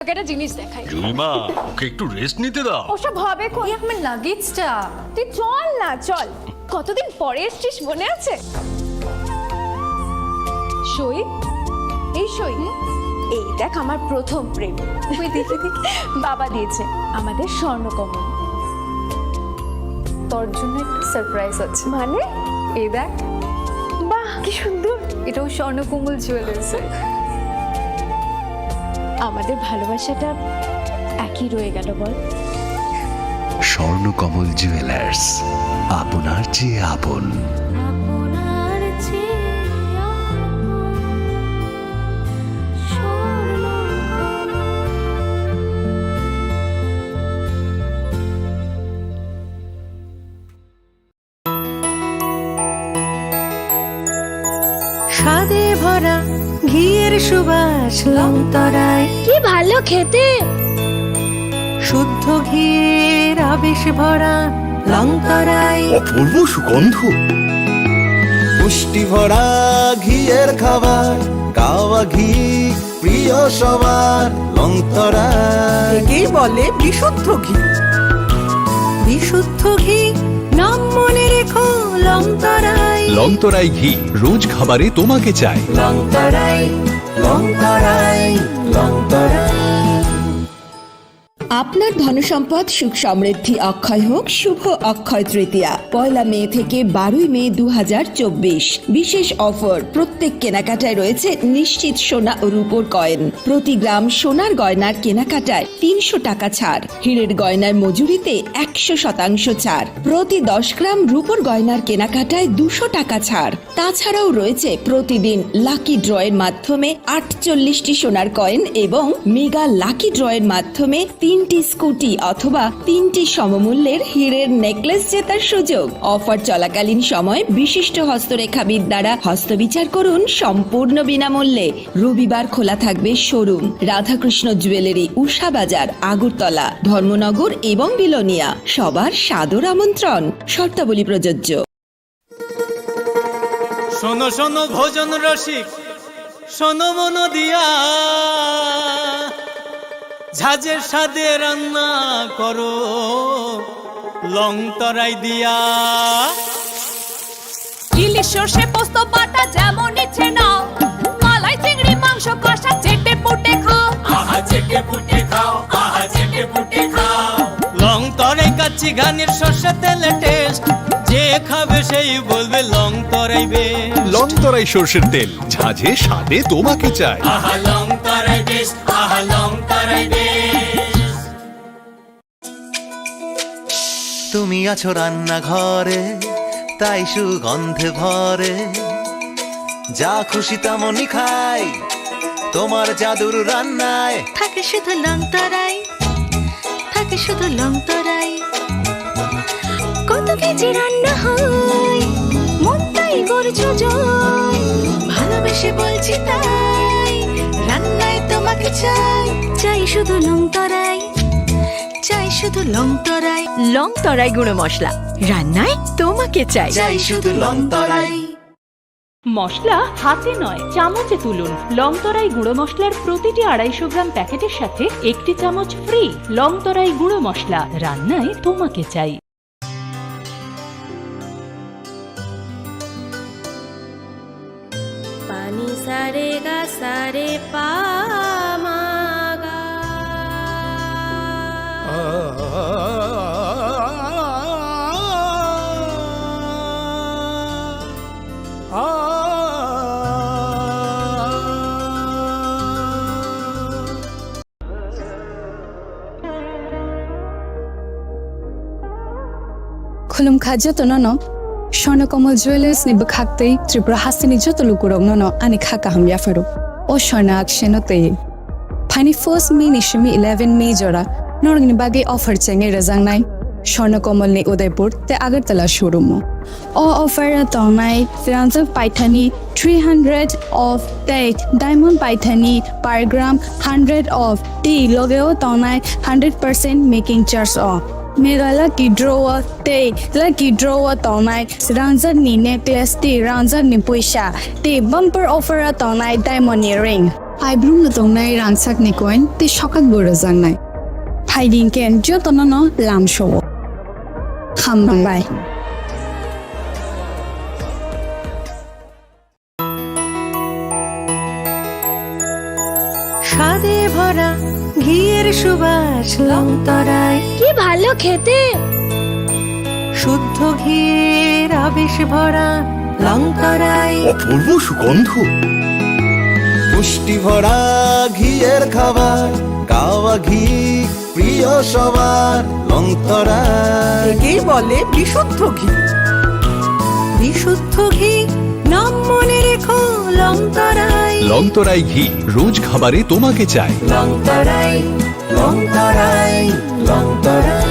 একটা জিনিস দেখাই। জুইমা, ওকে একটু রেস্ট নিতে দাও। ওসব হবে কই? আমার লাগেজটা। তুই চল না, চল। কতদিন পরে এসেছিস, মনে আছে? সই, এই সই, এই দেখ আমার প্রথম প্রেম। তুই দেখে দেখে বাবা দিয়েছে আমাদের স্বর্ণকমল। তোর জন্য একটা সারপ্রাইজ আছে। মানে এই দেখ, বাহ কি সুন্দর। এটাও স্বর্ণকমল জুয়েলার্সের। আমাদের ভালোবাসাটা একই রয়ে গেল বল। স্বর্ণকমল জুয়েলার্স, আপনার চেয়ে আপন। স্বাদে ভরা ঘিয়ের সুবাস লংতরায়, কি ভালো খেতে। শুদ্ধ ঘিয়ের আবেশ ভরা লংতরায়, অপূর্ব সুগন্ধ। পুষ্টি ভরা ঘিয়ের খাবার, গাওয়া ঘি প্রিয় সবার লংতরা। একেই বলে বিশুদ্ধ ঘি। বিশুদ্ধ ঘি নাম মনে রেখো লংতরায়। লংতরাই ঘি রোজ খাবারে তোমাকে চাই। লংতরাই লংতরাই লংতরাই। আপনার ধনসম্পদ সুখ সমৃদ্ধি অক্ষয় হোক। শুভ অক্ষয় তৃতীয়া 1 মে থেকে 12 মে 2024। বিশেষ অফার, প্রত্যেক কেনাকাটায় রয়েছে নিশ্চিত সোনা ও রূপোর কয়েন। প্রতি গ্রাম সোনার গয়নার কেনাকাটায় 300 টাকা ছাড়। হীরের গয়নার মজুরিতে 100% ছাড়। প্রতি 10 গ্রাম রূপোর গয়নার কেনাকাটায় 200 টাকা ছাড়। তাছাড়াও রয়েছে প্রতিদিন লাকি ড্রয়ের মাধ্যমে 48টি সোনার কয়েন এবং মেগা লাকি ড্রয়ের মাধ্যমে 3টি স্কুটি অথবা 3টি সমমূল্যের হীরের নেকলেস জেতার সুযোগ। অফার চলাকালীন সময় বিশিষ্ট হস্তরেখাবিদ দ্বারা হস্তবিচার করুন সম্পূর্ণ বিনামূল্যে। রবিবার খোলা থাকবে শোরুম রাধাকৃষ্ণ জুয়েলারি, উষা বাজার, আগরতলা, ধর্মনগর এবং বিলোনিয়া। সবার সাদর আমন্ত্রণ। শর্তাবলী প্রযোজ্য। শোনো শোনো ভোজন রসিক, শোনো মন দিয়া, ঝাঁঝের স্বাদে রান্না করো লংতরাই দিয়া। ইলিশ সর্ষে পোস্ত বাটা যেমন ইচ্ছে নাও, মালাই চিংড়ি মাংস কষা চেটে পুটে খাও। আহা চেটে পুটে খাও, আহা চেটে পুটে খাও। লংতরাই কাচ্চি ঘানির সর্ষে তেলে টেস্ট, যে খাবে সেই বলবে লংতরাই বেশ। লংতরাই সর্ষের তেল, ঝাঁঝে স্বাদে তোমাকে চাই। আহা লংতরাই বেশ, আহা লংতরাই বেশ। তুমি আছো রান্নাঘরে, তাই সুগন্ধে ভরে, যা খুশি তেমনই খাই তোমার জাদুর রান্নায়। থাকে শুধু লংতরাই, থাকে শুধু লংতরাই। কত কেজি রান্না হয়, মন তাই করছো জয়। ভালোবেসে বলছি তাই, রান্নায় তোমাকে চাই। চাই শুধু লংতরাই, চাই শুধু লংতরাই। লংতরাই গুঁড়ো মশলা, রান্নায় তোমাকে চাই। চাই শুধু লংতরাই। মশলা হাতে নয় চামচে তুলুন। লংতরাই গুঁড়ো মশলার প্রতিটি 250 গ্রাম প্যাকেটের সাথে 1টি চামচ ফ্রি। লংতরাই গুঁড়ো মশলা, রান্নায় তোমাকে চাই। পানি সারে গা সারে পা মা গা। खुलुम खाज्य तो ननो स्वर्णकमल जुवेलार्स नि बखाक्तै त्रिपुरा हासिनि जतो लुकुरक ननो आनि खाका हम याफारो ओ स्वर्ण अक्षेनो ते फाइनि 1 मे निशमी 11 मे जरा नरगिनि बागे अफर चेंगे रजांगनाय स्वर्णकमल नि उदयपुर ते आगरतला शोरूम ओ अफर तंगनाय फ्रांसफ पाइथानी 300 ऑफ टेट डायमंड पाइथानी पर ग्राम 100 ऑफ टी लोगेओ तंगनाय 100% making charge off mega lucky draw ते लकी ड्रॉ तंगनाय रांजर नि नेकलेस ते रांजर नि पैसा ते बम्पर ऑफर तंगनाय diamond ring Paibrum na tong nai ransak ni koin te shokat borozang nai. Paiding ken jotono no lam show. Hambang bai. স্বাদে ভরা ঘিয়ের সুবাস লংতরায় কি ভালো খেতে। শুদ্ধ ঘিয়ের আবেশ ভরা লংতরায় অপূর্ব সুগন্ধ। পুষ্টি ভরা ঘিয়ের খাবার, গাওয়া ঘি প্রিয় সবার, লংতরায়। একেই বলে বিশুদ্ধ ঘি। বিশুদ্ধ ঘি নাম মনে রেখো লংতরায়। লংতরাই ঘি রোজ খাবারে তোমাকে চাই। লংতরায় লংতরায় লংতরায়।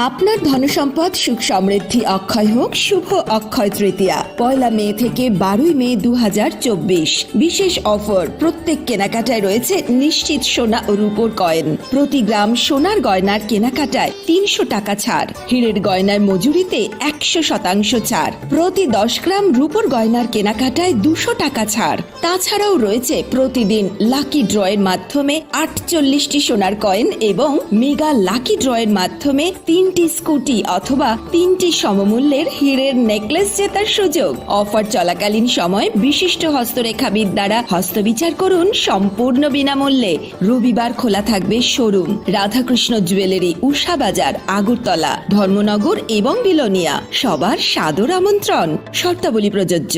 আপনার ধনসম্পদ সুখ সমৃদ্ধি অক্ষয় হোক শুভ অক্ষয় তৃতীয়া 1 মে থেকে 12 মে 2024। বিশেষ অফার, প্রত্যেক কেনাকাটায় রয়েছে নিশ্চিত সোনা ও রূপোর কয়েন। প্রতি গ্রাম সোনার গয়নার কেনাকাটায় 300 টাকা ছাড়, হীরের গয়নার মজুরিতে 100% ছাড়, প্রতি 10 গ্রাম রূপোর গয়নার কেনাকাটায় 200 টাকা ছাড়। তাছাড়াও রয়েছে প্রতিদিন লাকি ড্রয়ের মাধ্যমে 48টি সোনার কয়েন এবং মেগা লাকি ড্রয়ের মাধ্যমে 3টি স্কুটি অথবা 3টি সমমূল্যের হীরের নেকলেস জেতার সুযোগ। অফার চলাকালীন সময় বিশিষ্ট হস্তরেখাবিদ দ্বারা হস্তবিচার করুন সম্পূর্ণ বিনামূল্যে। রবিবার খোলা থাকবে শোরুম রাধাকৃষ্ণ জুয়েলারি, উষা বাজার, আগরতলা, ধর্মনগর এবং বিলোনিয়া। সবার সাদর আমন্ত্রণ, শর্তাবলী প্রযোজ্য।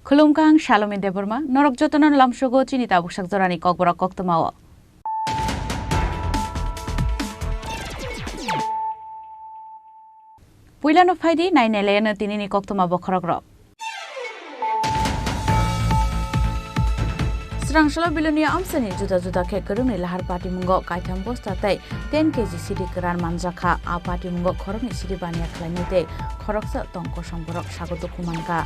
Khulumkang Shalom Deborma, Norok Jotonon Lamshogo, Chinita Bushak Zorani Kokbora Koktomawa. Puilano Faidi, 9 Elena Tinini Koktoma Bokorogro. Srangshala Bilonia Amsani, Juda Juda Kekurumi, Lahar Party Mungo, Kaitam Bostatai, 10 kg City Karan Manjaka, A Party Mungo, Koroni City Bania Clanete, Koroksa, Tonko Shamborok, Shagoto Kumanka.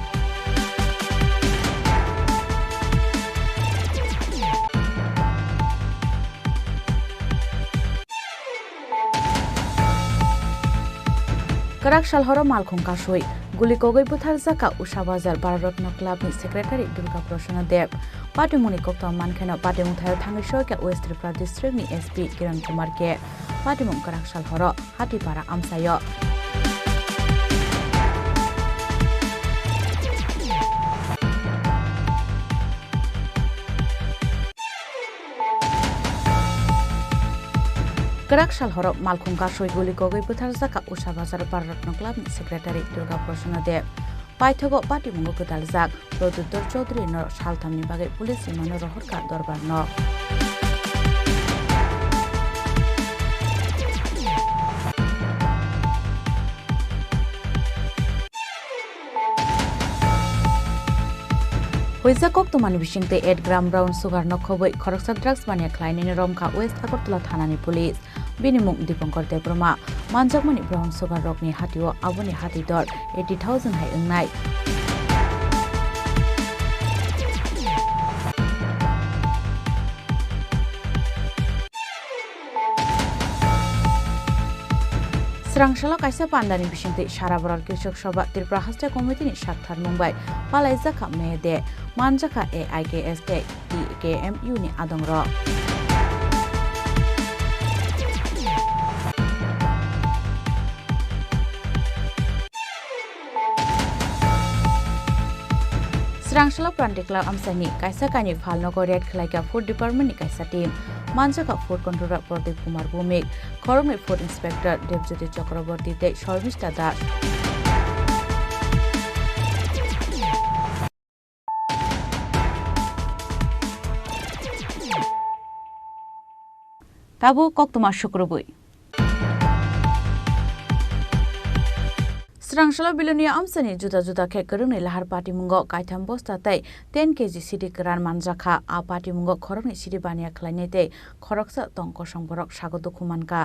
Karak Shalhoro Malkhung Kashui, Gulikogoi Puthar Zaka, Usha Bazar, Baratna Club, Secretary Durga Proshana Dev, Party Munikokta Mankana, Party Muthar Tangishoka, West Tripura District, SP Kiran Kumar Ke, Party Munk Karak Shalhoro, Hati Para Amsayo. Karak Shalhoro Malkhung Kashui, Gulikogoi Puthar Zaka, Usha Bazar, Baratna Club, Secretary Durga Proshana Dev. Paithogo Party Mungo Kutal Zak, Produtor Chaudhary Nor Shaltamni Bagai Police Imano Rohorka Dorbar No. Hoisa Koktomani Bishingte 8 gram brown sugar no khoboi Khoroksa drugs mania Kleinin Romka West Agartala Thanani Police Binimung Dipankar Debroma Manjakmani brown sugar rokni hatio aboni hati dor 80,000 hai ungnai Srangshala kaisa pandani bishingte Sharabarar Kirchok Sabha Tripura Hasta Committee ni Shakthar Mumbai Palaizaka Mede Manjaka AIKST TKMU ni Adongro Srangshala Prantikla Amsani Kaisa Kani Falnogo Red Khlaika Food Department ni Kaisa team Manjaka Food Controller Pradeep Kumar Bhumik Koromir Food Inspector Devjyoti Chakraborty Te Sharmishta Das Tabo কক্তমা শুক্রবই Srangshala bilonia amsani juda khe kerungni lahar party mungo kaitham bosta tai 10 kg sidi keran manjakha a party mungo khorokni sidi bania khlaine te khoroksa tongko songborok sagodo khumanka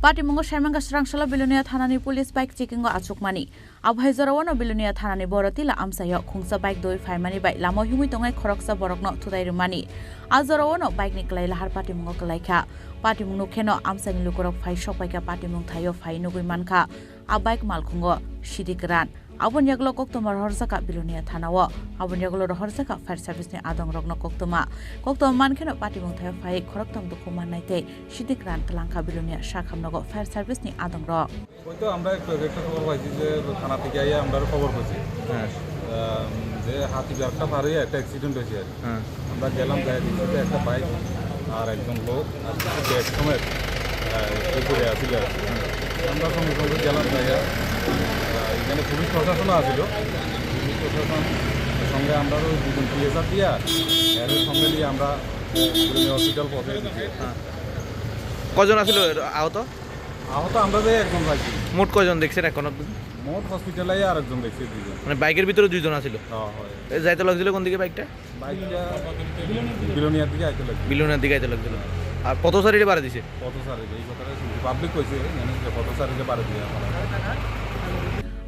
Party mungo Sharmanga Srangshala bilonia thanani police bike checking go achukmani abhai jorawano bilonia thanani borotila amsayo khungsa bike doi faimani bai lamo himui tongai khoroksa borokno thudairumani ajorawano bike ni klai lahar party mungo klaikha party mungo kheno amsani lukorok phai sopaika party mung thayo phai nugui mankha a bike malkhungo sidikran abon yaglo koktoma horsaka bilonia thanawo abon yaglo horsaka fire service ni adong rokno koktoma mankheno party mung thayo phai khoroktom dukhu mannaite sidikran tlangkha bilonia shakhamnago fire service ni adong ro ওই তো আমরা একটা খবর পাইছি যে থানা থেকে আইয়া আমরা খবর পাইছি যে হাতিবারটা পারে একটা অ্যাক্সিডেন্ট হয়েছে আমরা গেলাম যাই দেখতে একটা বাইক আর একজন লোক আর ব্যাগ সমেত উপরে আসছিল আমরা সঙ্গে সঙ্গে গেলাম যাইয়া এখানে পুলিশ প্রশাসনও আসছিল পুলিশ প্রশাসন সঙ্গে আমরাও দুজন পিএসআর দিয়া এর সঙ্গে নিয়ে আমরা হসপিটাল পৌঁছে দিচ্ছি কজন আসছিল আহত আহত আমরা যে একজন পাইছি মোট কজন দেখছেন এখন মোট হসপিটালে আর একজন দেখছি দুজন মানে বাইকের ভিতরে দুইজন আছিল হয় যাইতে লাগছিল কোন দিকে বাইকটা বিলোনিয়ার দিকে আইতে লাগছিল বিলোনিয়ার দিকে আইতে লাগছিল আর কত সারিতে পারে দিছে কত সারিতে এই কথাটা পাবলিক কইছে কত সারিতে পারে দিয়ে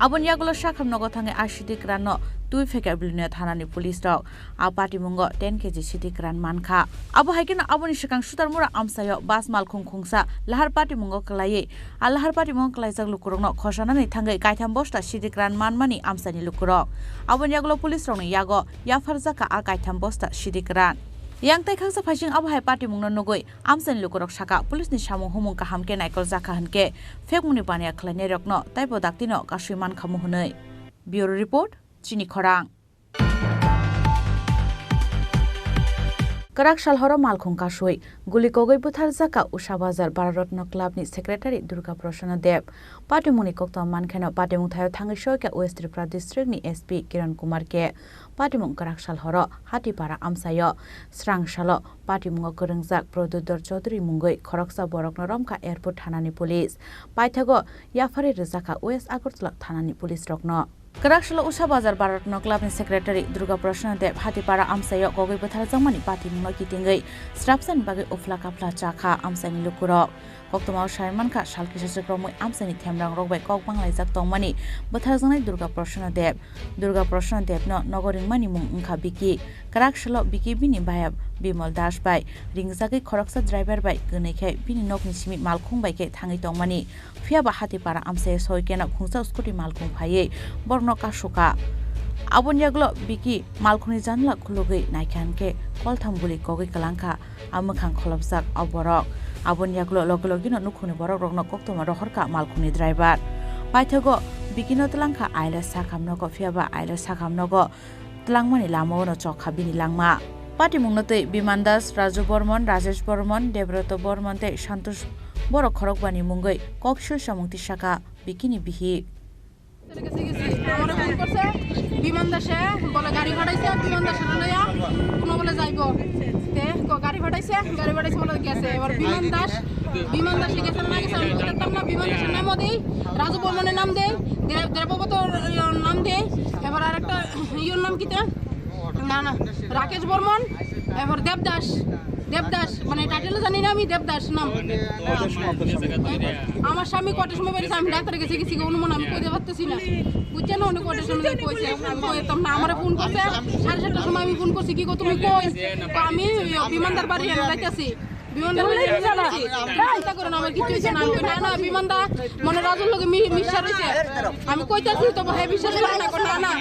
abon yagulo shakhamnago thangai asidik ranno tui feka bilonia thanani police rok a party mungo 10 kg sidik ran mankha abo haikena aboni shikang sutarmura amsayo bas malkhung khungsa lahar party mungo klaiye a lahar party mungo klaijak lukurokno khosanani thangai kaitham bosta sidik ran manmani amsani lukurok abon yagulo police rokni yago yafarjaka a kaitham bosta sidik ran yang tai khangsa phasing abhai party mungno nugoi amsani lukurok saka police ni samung humung kaham ke naikol jaka hanke fekmuni pania khlaine rokno taibo daktino kashiman khamu hunai bureau report chini khorang Karak Shalhoro Malkhung Kashui, Guli Kogoi Buthar Zaka, Usha Bazar, Baratno Club ni Secretary Durga Prashana Dev, Party Munikokta Mankheno, Party Muthayo Thangishoka, West Tripura District ni SP Kiran Kumar Ke, Party Mung Karak Shalhoro, Hatipara Amsayo, Srang Shalo, Party Mungo Kurungzak, Produdor Chaudhary Mungoi, Koroksa Borokno Romka Airport Thanani Police, Paithago, Yafari Rizaka, West Agartala Thanani Police Rokno. Karakshalo Usha Bazar Baratno Club ni Secretary Durga Prashana Dev Hatipara Amsayo Kogoi Buthar Jamani Party Mungo Kitingai Strapsan Bagai Ufla Kapla Chakha Amsani Lukurok Koktoma Sharmanka Shalkisha Chakramoi Amsani Thamrang Rokbai Kokbang Laijak Tongmani Buthar Jangai Durga Prashana Dev no Nogoring Mani Mung Ungkha Biki Karakshalo Biki Bini Bayab Bimal Dash Bai Ringzagi Koroksa Driver Bai Gunekhe Bini Nokni Simi Malkhung Bai Ke Thangai Tongmani Fiaba Hatipara Amsayo Soikena Khungsa Scooty Malkhung Phaye Borno Kashuka Abon yaglo Biki Malkhuni Janla Khulogoi Naikhanke Kolthambuli Kogoi Kalangkha Amukhang Kholobjak Aborok Abon yaglo Logologino Nukhuni Borok Rokno Koktoma Rohorka Malkhuni Driver Paithago Bikino Tlangkha Aila Sakhamnogo Fiaba Aila Sakhamnogo Tlangmani Lamono Chokha Bini Langma Party Mungnotei Bimandas Raju Bormon Rajesh Bormon Debroto Bormon te Santosh Borok Khorokbani Mungoi Kokshul Samungti Shaka Bikini Bihi আমরা phone করছে বিমান দাসে বলে গাড়ি ভাড়াইছে বিমান দাসে লইয়া কোন বলে যাইবো তে গাড়ি ভাড়াইছে বলে গেছে এবার বিমান দাসে গেছে না গেছে আমি বলতাম না বিমান দাসের নামও দেই রাজু বর্মনের নাম দেই দেবব্রতর নাম দেই এবার আরেকটা ইওর নাম কিটা না রাকেশ বর্মন এবার দেবদাস দেবদাস মানে টাইটেলও জানি না আমি, দেবদাস নাম। আমার স্বামী কটার সময় বেরিয়েছে, আমি ডাক্তারের কাছে গেছি, অনুমান আমি কইতে পারতেছি না, বুঝছেন? অনেক কটার সময় কইছে, আমি কইতাম না। আমার ফোন করছে 7:30টার সময়, আমি ফোন করছি, কি গো তুমি কই? তো আমি বিমানদার বাড়ি যাইতেছি, বিমানদার বাড়ি চিন্তা করেন আমার কিছু হয়েছে না। আমি কই, না না বিমানদা মনে রাজুর লোকে মিশা রয়েছে, আমি কইতাছি তো ভাই বিশ্বাস করে না, না না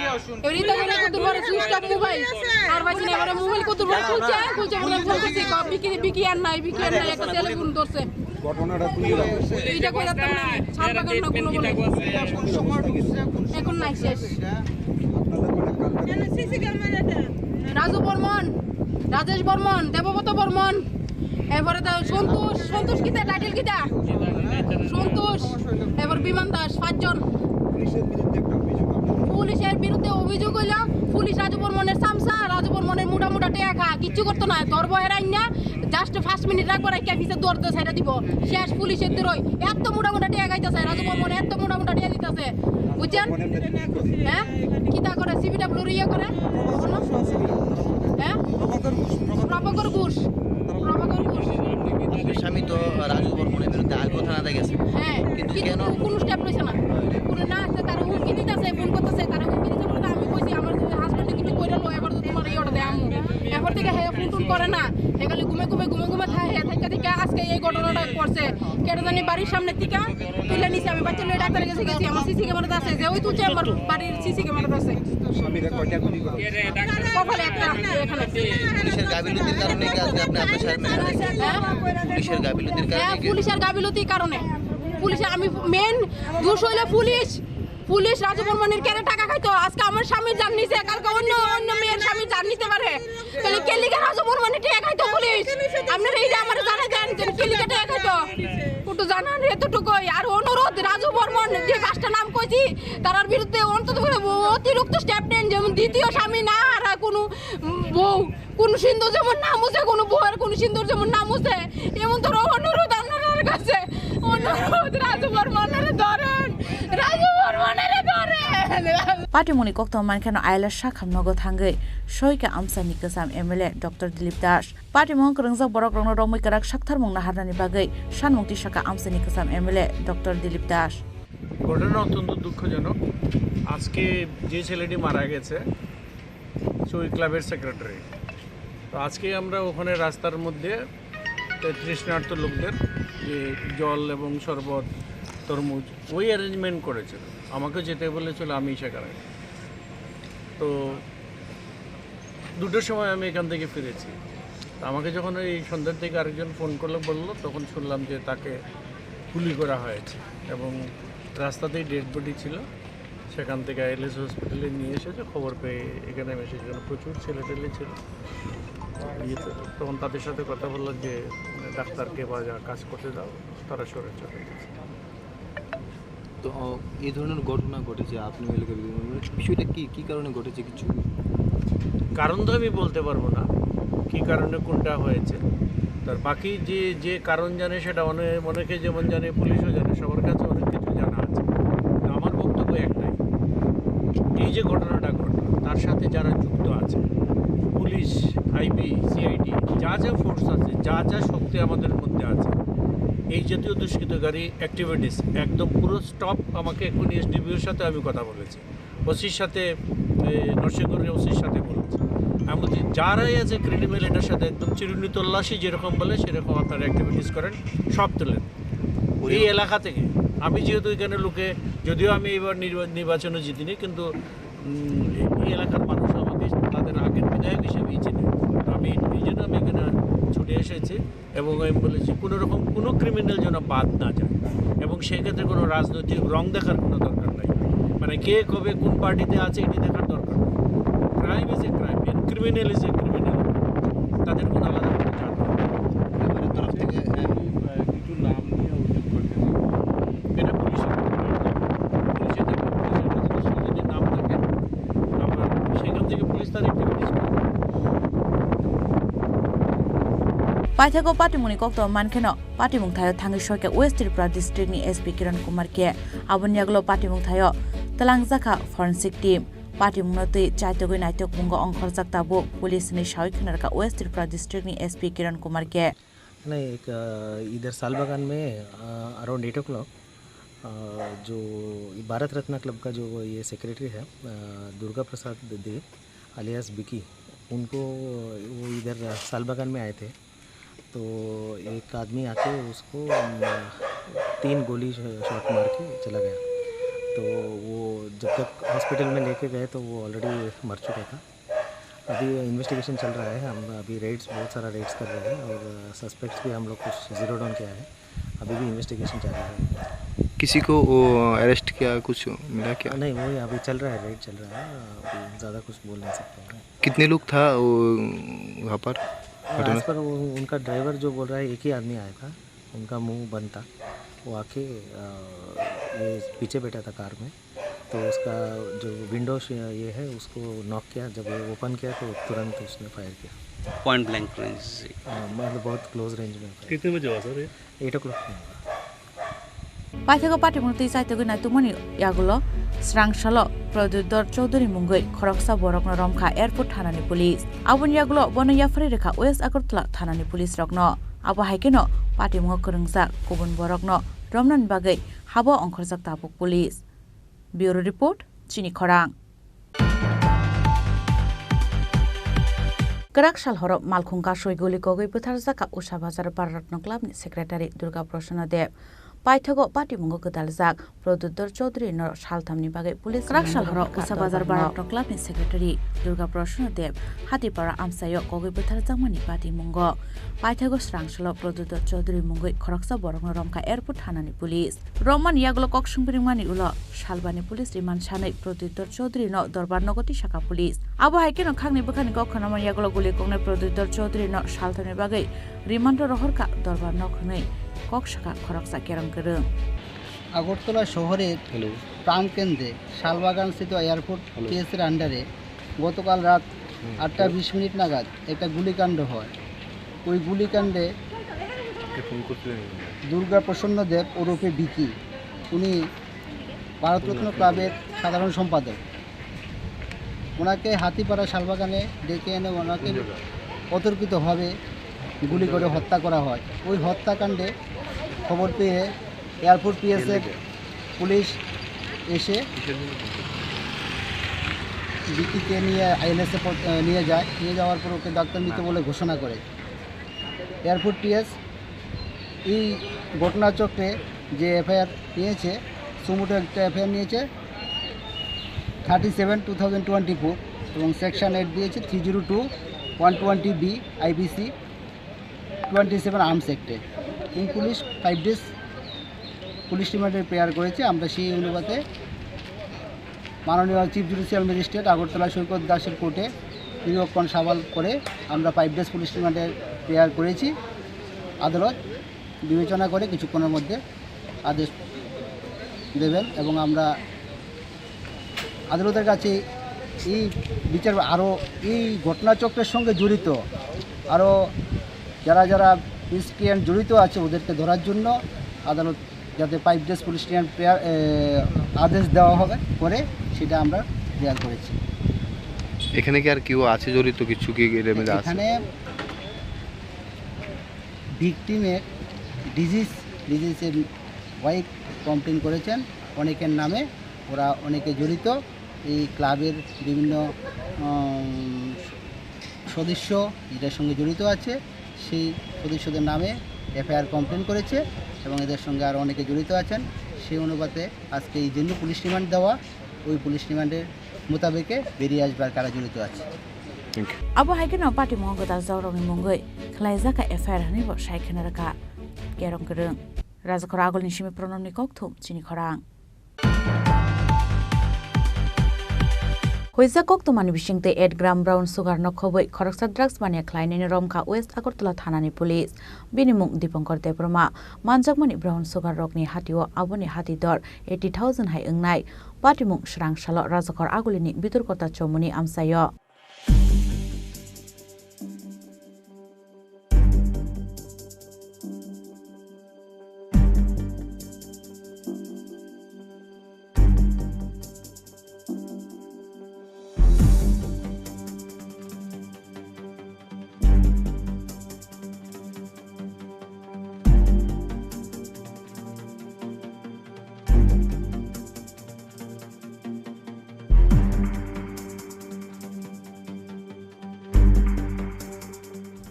এবারে তো করে কত বড় সুইচ অফ মোবাইল আর বাকি না, এবারে মোবাইল কত বড় খুলছে বলে ফোন করছি, বিকি আর নাই একটা টেলিফোন ধরছে। ঘটনাটা খুলে দাও। এইটা কই রাখতাম না, ছাড়বা কেন না কোনো বলে এখন নাই শেষ। রাজু বর্মন, রাজেশ বর্মন, দেবব্রত বর্মন, এবারে সন্তোষ কিতা টাইটেল কিতা সন্তোষ, এবার বিমান দাস, 5 জন। পুলিশের বিরুদ্ধে অভিযোগ হইল পুলিশ রাজু বর্মনের সামসা, রাজু বর্মনের মোটা টেকা কিচ্ছু করতো না, ধরবো হেরাই না, জাস্ট 5 মিনিট রাখবো রাখি অফিসে দৌড় দিয়ে সাইডে দিব, শেষ পুলিশের দৌড়ই এত মোটা টেকা গাইতেছে রাজু বর্মন, এত মোটা টেকা দিতেছে, বুঝছেন? হ্যাঁ কিতা করে সিবিডব্লিউর ইয়ে করে, হ্যাঁ প্রভাকর ঘোষ, স্বামী তো রাজু বর্মনের বিরুদ্ধে আগেও থানাতে গেছে, হ্যাঁ কিন্তু কোনো স্টেপ লইছে না, কোনো না আছে, তার হুমকি দিতেছে, ফোন করতেছে, তার হুমকি দিতে বলতে আমি কইছি আমার হাজবেন্ডে কিছু কইরা লো, এবার তো তোমার এই অর্ডার দেয় আমু, এরপর থেকে হ্যাঁ ফোন টোন করে না, এখানে ঘুমে থাকে থেকে আজকে এই ঘটনাটা করছে। কেটে জানি বাড়ির সামনে থেকে তুলে নিছে, আমি বাচ্চা লয়ে ডাক্তারের কাছে গেছি, আমার সিসি ক্যামেরাতে আছে, যে ওই তুলছে আমার বাড়ির সিসি ক্যামেরাতে আছে। কপালে একটা এখানে পুলিশের গাফিলতির কারণে কি আজকে আপনি আপনার সাহেব মেনে নিয়েছেন? পুলিশের গাফিলতির কারণে, পুলিশের গাফিলতির কারণে, পুলিশের আমি মেন দোষ হইলো পুলিশ রাজু বর্মনের কেন টাকা খাইতো, আজকে আমার স্বামীর জান নিছে, কালকে অন্য মেয়ের স্বামীর জান নিতে পারে, তাহলে কেলিকা রাজু বর্মনের টাকা খাইতো পুলিশ, আপনারা এই যে আমার জানা দেন যে কেলিকা টাকা খাইতো, একটু জানান এতটুকুই। আর অনুরোধ রাজু বর্মন যে 5টা নাম কইছি তার বিরুদ্ধে অন্তত অতিরিক্ত স্টেপ নেন, যেমন দ্বিতীয় স্বামী না আর কোনো বউ, কোন সিন্দুর যেমন নাম আছে, কোনো বউয়ের কোন সিন্দুর যেমন নাম আছে, এমন ধরো অনুরোধ আপনার কাছে, অনুরোধ রাজু বর্মনের ধরেন, রাজু বর্মনের ধরেন। পাটিমনি কক্তম মানখানো আইলা শাখাম নগদ হাঙ্গै সয়কা আমসানি गोजाम एमएलए डॉक्टर दिलीप दास पाटिमं करंगजाक बरक रंगनो रमै कराक साक्थार मंगना हारनानि बागै सानमुक्ति शाखा আমসানি गोजाम एमएलए डॉक्टर दिलीप दास। ঘটনা অত্যন্ত দুঃখজনক। আজকে যে ছেলেটি মারা গেছে সই ক্লাবের সেক্রেটারি, তো আজকে আমরা ওখানে রাস্তার মধ্যে তৃষ্ণার্ত লোকদের যে জল এবং শরবত তরমুজ ওই অ্যারেঞ্জমেন্ট করেছিল, আমাকে যেতে বলেছিল, আমি সেখানে। তো 2টোর সময় আমি এখান থেকে ফিরেছি, আমাকে যখন এই সন্ধ্যার থেকে আরেকজন ফোন করলো বললো, তখন শুনলাম যে তাকে গুলি করা হয়েছে এবং রাস্তাতেই ডেড বডি ছিল। সেখান থেকে আইএলএস হসপিটালে নিয়ে এসেছে, খবর পেয়ে এখানে এসে যেখানে প্রচুর ছেলেটেলে ছিল, তখন তাদের সাথে কথা বললাম যে ডাক্তারকে বা যা কাজ করতে দাও, তারা সরে চলে গেছে। তো এই ধরনের ঘটনা ঘটেছে আপনি এলাকার বিষয়টা কি কারণে ঘটেছে, কিছু কারণ তো আমি বলতে পারবো না কি কারণে কোনটা হয়েছে, তার বাকি যে কারণ জানে সেটা অনেকে যেমন জানে, পুলিশও জানে, সবার কাছে অনেক কিছু জানা আছে। আমার বক্তব্য একটাই, এই যে ঘটনাটা ঘটলো তার সাথে যারা যুক্ত আছে, পুলিশ, আইবি, সিআইডি, যা ফোর্স আছে, যা শক্তি আমাদের মধ্যে আছে, এই জাতীয় দুষ্কৃতকারী অ্যাক্টিভিটিস একদম পুরো স্টপ। আমাকে এক্ষুনি এসডিপিওর সাথে আমি কথা বলেছি, ওসির সাথে, নরসিংগড়ের ওসির সাথে বলেছি, আমি বলছি যারাই আছে ক্রিমিনাল এটার সাথে একদম চিরুনি তল্লাশি যেরকম বলে সেরকম আপনারা অ্যাক্টিভিটিস করেন, সব তোলেন এই এলাকা থেকে। আমি যেহেতু এখানে লোকে, যদিও আমি এবার নির্বাচনে জিতিনি, কিন্তু এই এলাকার মানুষ আমাকে তাদের আগের বিধায়ক হিসেবেই চিনি। আমি এই জন্য আমি এখানে ছুটে এসেছি এবং আমি বলেছি কোনো ক্রিমিনাল যেন বাদ না যায়, এবং সেক্ষেত্রে কোনো রাজনৈতিক রং দেখার কোনো দরকার নাই, মানে কে কবে কোন পার্টিতে আছে এটি দেখার দরকার নেই। Crime is a crime, criminal is a criminal, তাদের কোনো আলাদা কোনো জাত নেই। তরফ থেকে কিছু নাম নিয়ে অভিযোগ করতেছে, এটা পুলিশের যদি নাম থাকে আমরা সেখান থেকে পুলিশ তার অ্যাক্টিভিটিস করে। पाइथागो पाटिमुनि कक्तो मानखेनो पाटिमुं थायो थांगै सयका वेस्ट त्रिपुरा डिस्ट्रिक्टनि एसपी किरण कुमार के आबनियागलो पाटिमुं थायो तलांगजाखा फरेन्सिक टीम पार्टी मुंगनतै चाइतगै नाइतक मुंग अंखर जाक्ताबो पुलिस नि शाही खनरका वेस्ट त्रिपुरा डिस्ट्रिक्ट नि एसपी किरण कुमार के नहीं एक इधर सालबागान में अराउंड 8 o'clock जो भारत रत्न क्लब का जो ये सेक्रेटरी है दुर्गा प्रसाद दे अलियास बिकी उनको वो इधर सालबागान में आए थे तो एक आदमी आके उसको 3 गोली शॉट मार के चला गया तो वो जब तक हॉस्पिटल में लेके गए तो वो ऑलरेडी मर चुका था। अभी इन्वेस्टिगेशन चल रहा है, हम अभी रेड्स बहुत सारा रेड्स कर रहे हैं और सस्पेक्ट्स भी हम लोग कुछ जीरो डाउन किया है, अभी भी इन्वेस्टिगेशन चल रहा है। किसी को वो अरेस्ट किया कुछ मिला क्या? नहीं वो अभी चल रहा है, रेड चल रहा है, अभी ज़्यादा कुछ बोल नहीं सकते हैं। कितने लोग था वो वहाँ पर? आज पर उनका ड्राइवर जो बोल रहा है एक ही आदमी आया था, उनका मुंह बंद था, वो आके ये पीछे बैठा था कार में तो उसका जो विंडो ये है उसको नॉक किया, जब वो ओपन किया तो तुरंत उसने फायर किया पॉइंट ब्लैंक रेंज से। मतलब बहुत क्लोज रेंज में। कितने बजे हुआ सर ये? 8 o'clock में। पाइथागो पार्टी मुंगतै चाइतगै नाइतुमनि यागुलो स्रांगशालो प्रद्युदर चौधरी मुंगै खरकसा बरकनो रमखा एयरपोर्ट थानानि पुलिस आबुन यागुलो बनयाफारि रेखा वेस्ट अगरतला थानानि पुलिस रकनो आबो हाइकेनो पार्टी मुंग करंगसा गुबुन बरकनो रमनानि बागै हाबो अंखरजाक ताबुक पुलिस ब्यूरो रिपोर्ट चिनी खरां कराकशाल हरब मालखुंगा सयगुलि गगै बुथार जाका उषा बाजार बाररत्न क्लाबनि सेक्रेटारि दुर्गा प्रसन्न देव पाइथागो पार्टी मुंग गदालजाक प्रद्युदर चौधरी न सालथामनि बागै पुलिस कराकशाल हरब उषा बाजार बाररत्न क्लाबनि सेक्रेटारि दुर्गा प्रसन्न देव हातिपारा आमसायो गगै बुथार जाकमानि पार्टी मुंग पाइथागो स्रांगशाल प्रद्युदर चौधरी मुंगै खरकसा बरकनो रमखा एयरपोर्ट थानानि पुलिस रमन यागलो कक्सुंबिरिंगमानि उलो सालबानि पुलिस रिमान्ड सानै प्रद्युदर चौधरी न दरबार नगति शाखा पुलिस आबो हाइकेनो खांनि बखानि गखनामा यागलो गुलि कौने प्रद्युदर चौधरी न सालथामनि बागै रिमान्ड रहरका दरबार नखनै কক শাখা খরকসা কেরম করং আগরতলা শহরের প্রাণকেন্দ্রে শালবাগানস্থিত এয়ারপোর্ট পিএসের আন্ডারে গতকাল রাত 8:20 নাগাদ একটা গুলিকাণ্ড হয়। ওই গুলিকাণ্ডে দুর্গা প্রসন্ন দেব ওরফে বিকি, উনি ভারতরত্ন ক্লাবের সাধারণ সম্পাদক, ওনাকে হাতিপাড়া শালবাগানে ডেকে এনে ওনাকে অতর্কিতভাবে গুলি করে হত্যা করা হয়। ওই হত্যাকাণ্ডে খবর পেয়ে এয়ারপোর্ট পিএসের পুলিশ এসে বিকিকে নিয়ে আইএলএসে নিয়ে যায়, নিয়ে যাওয়ার পর ওকে ডাক্তার মৃত বলে ঘোষণা করে। এয়ারপোর্ট পিএস এই ঘটনাচক্রে যে এফআইআর নিয়েছে, সুমুটো একটা এফআইআর নিয়েছে 37/2024 এবং সেকশন 8 দিয়েছে 302/120B আইপিসি 27 আর্মস অ্যাক্টে। এবং পুলিশ 5 days পুলিশ রিমান্ডের প্রেয়ার করেছে। আমরা সেই অনুপাতে মাননীয় চিফ জুডিশিয়াল ম্যাজিস্ট্রেট আগরতলা সৈকত দাসের কোর্টে নিরীক্ষণ সওয়াল করে আমরা 5 days পুলিশ রিমান্ডের প্রেয়ার করেছি। আদালত বিবেচনা করে কিছুক্ষণের মধ্যে আদেশ দেবেন এবং আমরা আদালতের কাছে এই বিচার আরও এই ঘটনাচক্রের সঙ্গে জড়িত আরও যারা যারা মিসক্রিয়েন্ট জড়িত আছে ওদেরকে ধরার জন্য আদালত যাতে 5 days পুলিশ রিমান্ড আদেশ দেওয়া হবে করে সেটা আমরা প্রেয়ার করেছি। এখানে কি আর কেউ আছে জড়িত, কিছু কি রেমেডি আছে? এখানে ভিকটিমের ডিজিজের ওয়াইফ কমপ্লেন করেছেন অনেকের নামে, ওরা অনেকে জড়িত, এই ক্লাবের বিভিন্ন সদস্য এটার সঙ্গে জড়িত আছে, সেই সদস্যদের নামে এফআইআর কমপ্লেন করেছে এবং এদের সঙ্গে আরও অনেকে জড়িত আছেন। সেই অনুপাতে আজকে এই জন্য পুলিশ রিমান্ড দেওয়া, ওই পুলিশ রিমান্ডের মোতাবেকে বেরিয়ে আসবার কারা জড়িত আছে। আবু হাইকেন পার্টি মহগদা জাওরংনি মুঙ্গৈ খ্লাইজাকা এফআইআর হানিব সাইखेनारका কেরম করং রাজখরা আগলনি সিমি প্রণমনি ককথুম চিনি খরাং হইজা কক্তমানি বিশিংতে 8 গ্রাম ব্রাউন সুগার নখবৈ খরকসা ড্রাগস মানিয়া খ্লাইনেনি রমখা ওয়েস্ট আগরতলা থানানি পুলিশ বিনিমুং দীপঙ্কর দেবরমা মানজাকমানি ব্রাউন সুগার রকনি হাতিও আবনি হাতি দর 80,000 হাই ওংনাই পাটিমুং স্রাংশাল রাজখর আগলিনি বিতর্কতা চৌমনি আমসায়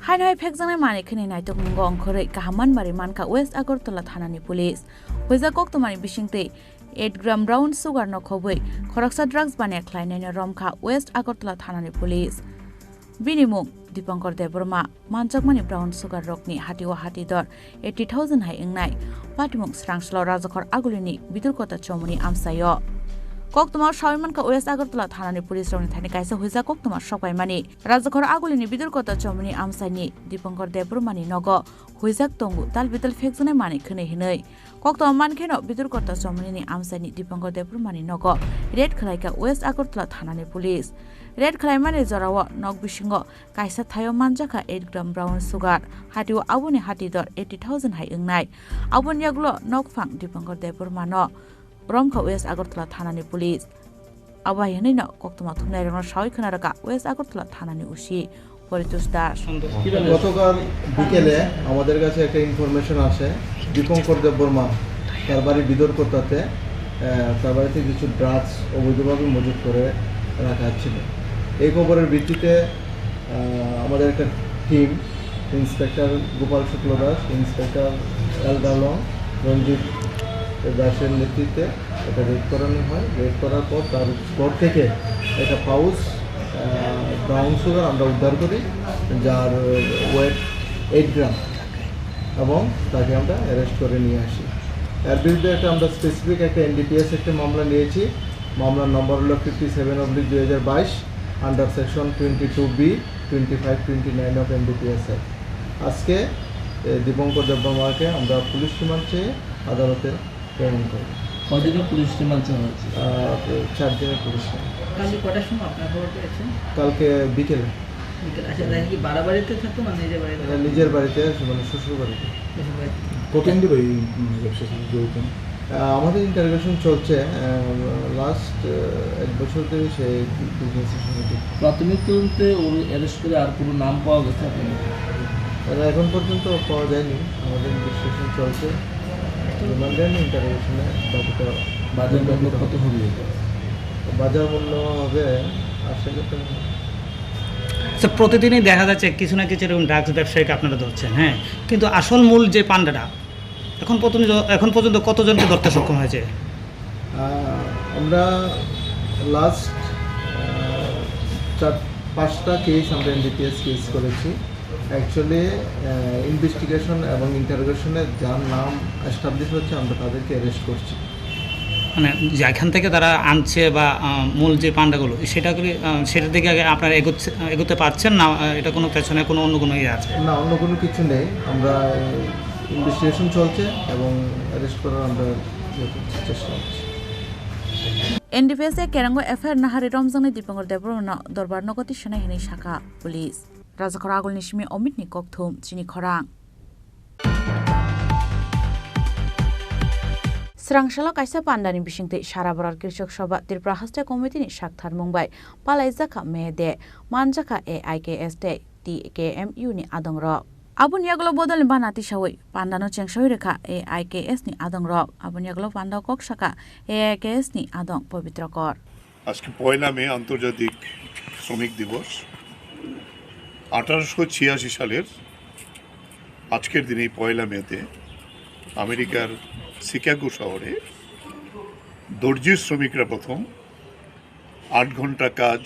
হাইনহাই ফেকজাनाय मानिखनि नायतक मुंगो अंखरै गाहामानबारि मानका वेस्ट আগরতলা थानानि पुलिस हुइजा कक्तमानि बिसिंते 8 ग्राम ब्राउन सुगार नखबै खरकसा ड्राग्स बानाय ख्लायनायनि रमखा वेस्ट আগরতলা थानानि पुलिस बिनिमुं दीपंकर देबरमा मानचकमानि ब्राउन सुगार रकनि हाटिवा हाटिदर 80,000 हाय इंनाय पाटिमुं स्रांस्ल राजखर आगुलिनि बिदुरकता चौमनि आमसायो कक्तमा साविमानका वेस्ट আগরতলা थानानि पुलिस रंनि थानि कायसा हुइजा कक्तमा सकायमानि राजखर आगुलिनि बिदुरकता चौमनि आमसायनि दीपंकर देबरमानि नग हुइजाक तंगु तालबिताल फेकजानाय मानि खनै हिनै कक्तमा मानखेनो बिदुरकता चौमनि आमसायनि दीपंकर देबरमानि नग रेड खलायका वेस्ट আগরতলা थानानि पुलिस रेड खलायमानि जराव नग बिसिंगो कायसा थायो मानजाका 8 ग्राम ब्राउन सुगार हाटिव आबुनि हाटिदर 80,000 हाय इंनाय आबुनि यागलो नगफां दीपंकर देबरमानो रमखा वेस्ट আগরতলা थानानि पुलिस आबायनै न कक्तमा थुमनाय रंग सावै खोनारका वेस्ट আগরতলা थानानि उसी পরিতোষ দাস। গতকাল বিকেলে আমাদের কাছে একটা ইনফরমেশন আসে দীপঙ্কর দেববর্মা তার বাড়ি বিদরকতাতে তার বাড়িতে কিছু ড্রাগস অবৈধভাবে মজুত করে রাখা ছিল। এই খবরের ভিত্তিতে আমাদের একটা টিম ইন্সপেক্টর গোপাল শুক্ল দাস, ইন্সপেক্টর এল ডালং, রঞ্জিত দাসের নেতৃত্বে এটা রেড করানো হয়। রেড করার পর তার ঘর থেকে একটা পাউচ ব্রাউন সুগার আমরা উদ্ধার করি, যার ওয়েট 8 গ্রাম, এবং তাকে আমরা অ্যারেস্ট করে নিয়ে আসি। এর বিরুদ্ধে আমরা স্পেসিফিক একটা NDPS একটা মামলা নিয়েছি। মামলার নম্বর হলো 57/2022 under section 22B 2529 of NDPS act. আজকে দীপঙ্কর দেববর্মাকে আমরা পুলিশ রিমান্ড চেয়ে আদালতে প্রেরণ করি। কতদিন পুলিশ রিমান্ড চাওয়া হচ্ছে? 4 দিনের পুলিশ রিমান্ড। কালকে কটার সময় আপনার খবর পেয়েছেন? কালকে বিকেলে। আচ্ছা, দেখি কি বাড়িতে থাকতো না নিজের বাড়িতে? নিজের বাড়িতে, মানে শ্বশুর বাড়িতে। কতদিন ধরে এই ব্যবসার সাথে জড়িত? আমাদের ইন্টারোগেশন চলছে, লাস্ট 1 বছর ধরে সেই বিজনেসের সঙ্গে। প্রাথমিক তদন্তে ওর অ্যারেস্ট করে আর কোনো নাম পাওয়া গেছে আপনার? এখন পর্যন্ত পাওয়া যায়নি, আমাদের ইনভেস্টিগেশন চলছে। ইন্টারোগেশনে বাজার মূল্য কত হবে? বাজার মূল্য হবে 80,000 টাকা। স্যার, প্রতিদিনই দেখা যাচ্ছে কিছু না কিছু এরকম ড্রাগস ব্যবসায়ীকে আপনারা ধরছেন, হ্যাঁ, কিন্তু আসল মূল যে পান্ডাটা এখন পর্যন্ত কতজনকে ধরতে সক্ষম হয়েছে? আমরা লাস্ট 4-5টা কেস আমরা NDPS কেস করেছি। অ্যাকচুয়ালি ইনভেস্টিগেশন এবং ইন্টারোগেশনে যার নাম এস্টাবলিশ হচ্ছে আমরা তাদেরকে অ্যারেস্ট করছি। মানে যেখান থেকে তারা আনছে বা মূল যে পান্ডাগুলো সেটার দিকে আগে আপনারা এগোতে পারছেন না? এটা কোনো পেছনে কোনো অন্য কোনো ইয়ে আছে? না, অন্য কোনো কিছু নেই। আমরা ইনভেস্টিগেশন চলছে এবং অ্যারেস্ট করার আমরা চেষ্টা করছি। NDPS কেরাঙ্গ FIR নাহারি রমজানে দীপঙ্কর দেববর্মা দরবার নগতি সেনাই হেনি শাখা পুলিশ রাজাখর আগুলनि सिमी अमितनि ककथुम चिनि खरां स्रांशाला कायसा पान्डानि बिसिंते सारा बरार कृषक सभा त्रिपुरा हास्टे कमिटिनि साकथार मुंबाय पालाइजाखा मेदे मानजाखा AIKS दे TKMU नि आदंरक आबुनियागलो बदल बानाति सावै पान्डानो चेंगसoi रेखा AIKS नि आदंरक आबुनियागलो पान्डा कक्षाका AIKS नि आदं पवित्रकर। আজকে 1 মে আন্তর্জাতিক শ্রমিক দিবস। 1886 সালের আজকের দিনে 1 মেতে আমেরিকার শিকাগো শহরে দর্জির শ্রমিকরা প্রথম 8 ঘন্টা কাজ,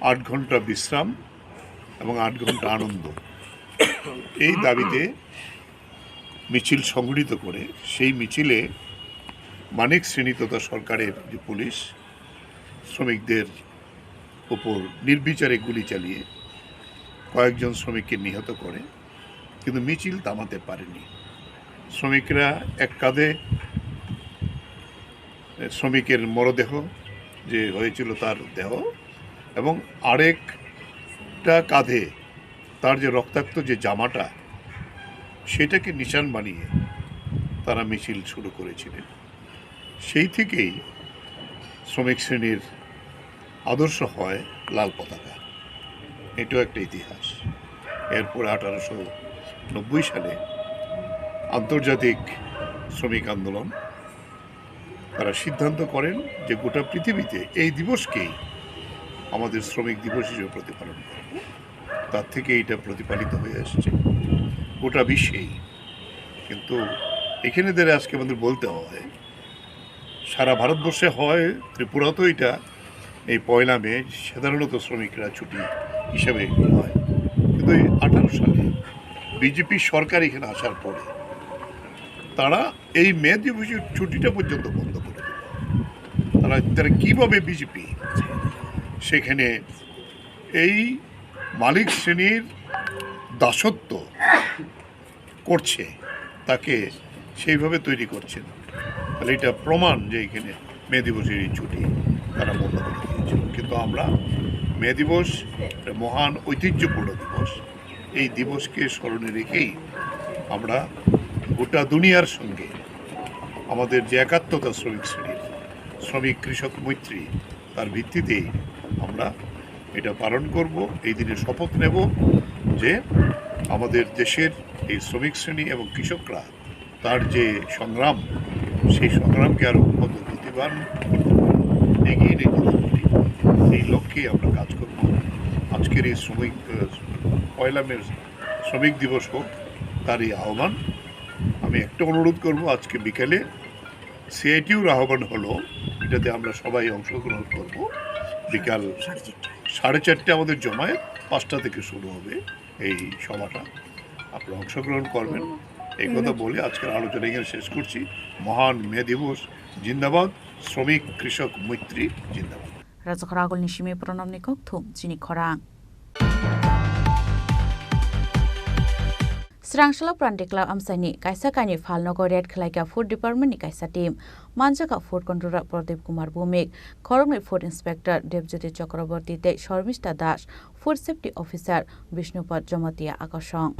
8 ঘন্টা বিশ্রাম এবং 8 ঘন্টা আনন্দ এই দাবিতে মিছিল সংগঠিত করে সেই মিছিলে মানিক শ্রেণী তথা সরকারের যে পুলিশ শ্রমিকদের উপর নির্বিচারে গুলি চালিয়ে কয়েকজন শ্রমিককে নিহত করে, কিন্তু মিছিল থামাতে পারেনি। শ্রমিকরা এক কাঁধে শ্রমিকের মরদেহ যে হয়েছিল তার দেহ এবং আরেকটা কাঁধে তার যে রক্তাক্ত যে জামাটা সেটাকে নিশান বানিয়ে তারা মিছিল শুরু করেছিলেন। সেই থেকেই শ্রমিক শ্রেণীর আদর্শ হয় লাল পতাকা। এটাও একটা ইতিহাস। এরপরে 1890 সালে আন্তর্জাতিক শ্রমিক আন্দোলন তারা সিদ্ধান্ত করেন যে গোটা পৃথিবীতে এই দিবসকেই আমাদের শ্রমিক দিবস হিসেবে প্রতিপালন করব। তার থেকে এটা প্রতিপালিত হয়ে আসছে গোটা বিশ্বেই। কিন্তু এখানে দাঁড়িয়ে আজকে আমাদের বলতে হয়, সারা ভারতবর্ষে হয়, ত্রিপুরাতেও এটা এই 1 মে সাধারণত শ্রমিকরা ছুটি হিসাবে হয়। কিন্তু এই 18 সালে বিজেপি সরকার এখানে আসার পরে তারা এই মে দিবসের ছুটিটা পর্যন্ত বন্ধ করে দিল। তারা কীভাবে বিজেপি সেখানে এই মালিক শ্রেণীর দাসত্ব করছে, তাকে সেইভাবে তৈরি করছে না। তাহলে এটা প্রমাণ যে এখানে মে দিবসের এই ছুটি তারা বন্ধ করে দিয়েছে। কিন্তু আমরা মে দিবস মহান ঐতিহ্যপূর্ণ দিবস, এই দিবসকে স্মরণে রেখেই আমরা গোটা দুনিয়ার সঙ্গে আমাদের যে একাত্মতা শ্রমিক শ্রেণীর, শ্রমিক কৃষক মৈত্রী, তার ভিত্তিতেই আমরা এটা পালন করব। এই দিনে শপথ নেব যে আমাদের দেশের এই শ্রমিক শ্রেণী এবং কৃষকরা তার যে সংগ্রাম, সেই সংগ্রামকে আরও কত গতিবান এগিয়ে নিয়ে যেতে পারি, এই লক্ষ্যেই আমরা কাজ করব। আজকের এই 1 মে শ্রমিক দিবস হোক, তার এই আহ্বান। আমি একটা অনুরোধ করব, আজকে বিকেলে সিআইটিউর আহ্বান হলো, এটাতে আমরা সবাই অংশগ্রহণ করব। বিকাল 4:30 আমাদের জমায়েত, 5টা থেকে শুরু হবে এই সভাটা। আপনারা অংশগ্রহণ করবেন, এই কথা বলে আজকের আলোচনা এখানে শেষ করছি। মহান মে দিবস জিন্দাবাদ, শ্রমিক কৃষক মৈত্রী জিন্দাবাদ। রাজখরাগল নিশিমে প্রণব নিকক থুম চিনি খরাং Srangshla Prantikla Amsani, Kaisa Kani Falnogo Red Kalaka Food Department Kaisa team, Manjaka Food Controller Pradip Kumar Bhumik, Korongli Food Inspector Debjyoti Chakraborty Te Sharmishta Dash, Food Safety Officer Bishnupad Jamatia Akashong.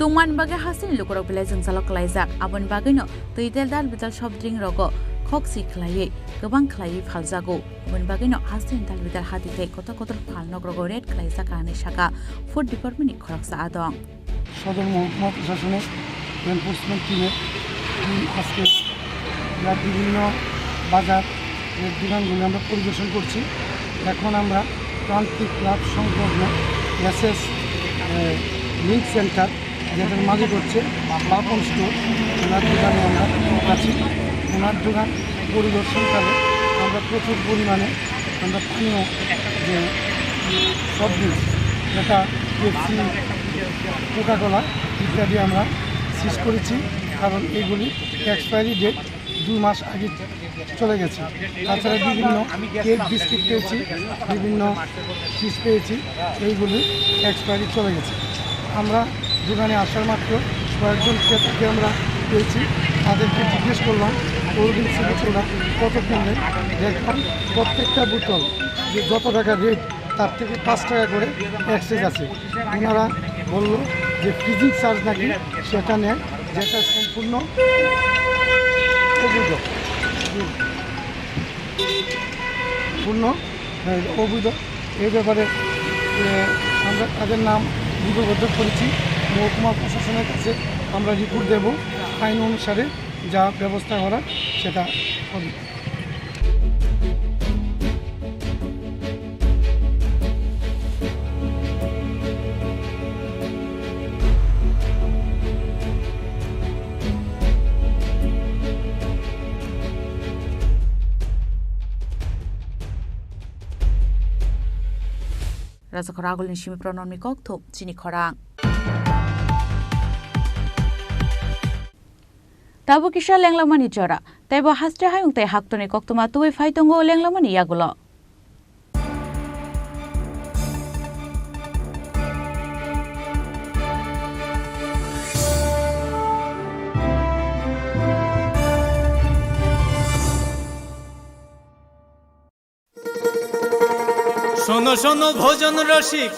Tuman bagai hasil lukurok bilai jengsalok kelaizak abon bagino tuidel dal betal shop drink rogo koksi kelai kebang kelai faljago abon bagino hasil dal betal hati te kota kotor falnog rogo red kelaizak ane shaka food department khorok sa adong সদর মহকুমা প্রশাসনের enforcement টিমের আজকে বিভিন্ন বাজার দোকানগুলি আমরা পরিদর্শন করছি। এখন আমরা প্রান্তিক ক্লাব সংলগ্ন এসএস লিঙ্ক সেন্টার যেটার মালিক হচ্ছে বাপন স্টোর, ওনার দোকানে আমরা আছি। ওনার দোকান পরিদর্শনকালে আমরা প্রচুর পরিমাণে আমরা পানীয় যে সব ড্রিঙ্কস, যেটা পেপসি, কোকাকোলা ইত্যাদি আমরা সিজ করেছি, কারণ এগুলি এক্সপায়ারি ডেট 2 মাস আগে চলে গেছে। তাছাড়া বিভিন্ন কেক বিস্কিট পেয়েছি, বিভিন্ন চিজ পেয়েছি, এইগুলি এক্সপায়ারি চলে গেছে। আমরা দোকানে আসার মাত্র কয়েকজন ক্রেতাকে আমরা পেয়েছি, তাদেরকে জিজ্ঞেস করলাম কোল্ড ড্রিঙ্কসের বোতলটা কত কিনলে, দেখলাম প্রত্যেকটা বোতল যে যত টাকা রেট তার থেকে 5 টাকা করে এক্সেস আছে। ওনারা বলল যে ফ্রিজিং চার্জ নাকি সেটা নেয়, যেটা সম্পূর্ণ অবৈধ, অবৈধ। এই ব্যাপারে আমরা তাদের নাম লিপিবদ্ধ করেছি, মহকুমা প্রশাসনের কাছে আমরা রিপোর্ট দেব, আইন অনুসারে যা ব্যবস্থা করার সেটা হবে। Razakhoragol Nishimi Pronom Nikok Thop Chini Khorang. Tabu Kisha Lenglamani Jora, Tebo Hastra Hayung Te Haktoni Koktuma Tui Faitongo Lenglamani Yagulo. শোনো শোনো ভোজন রসিক,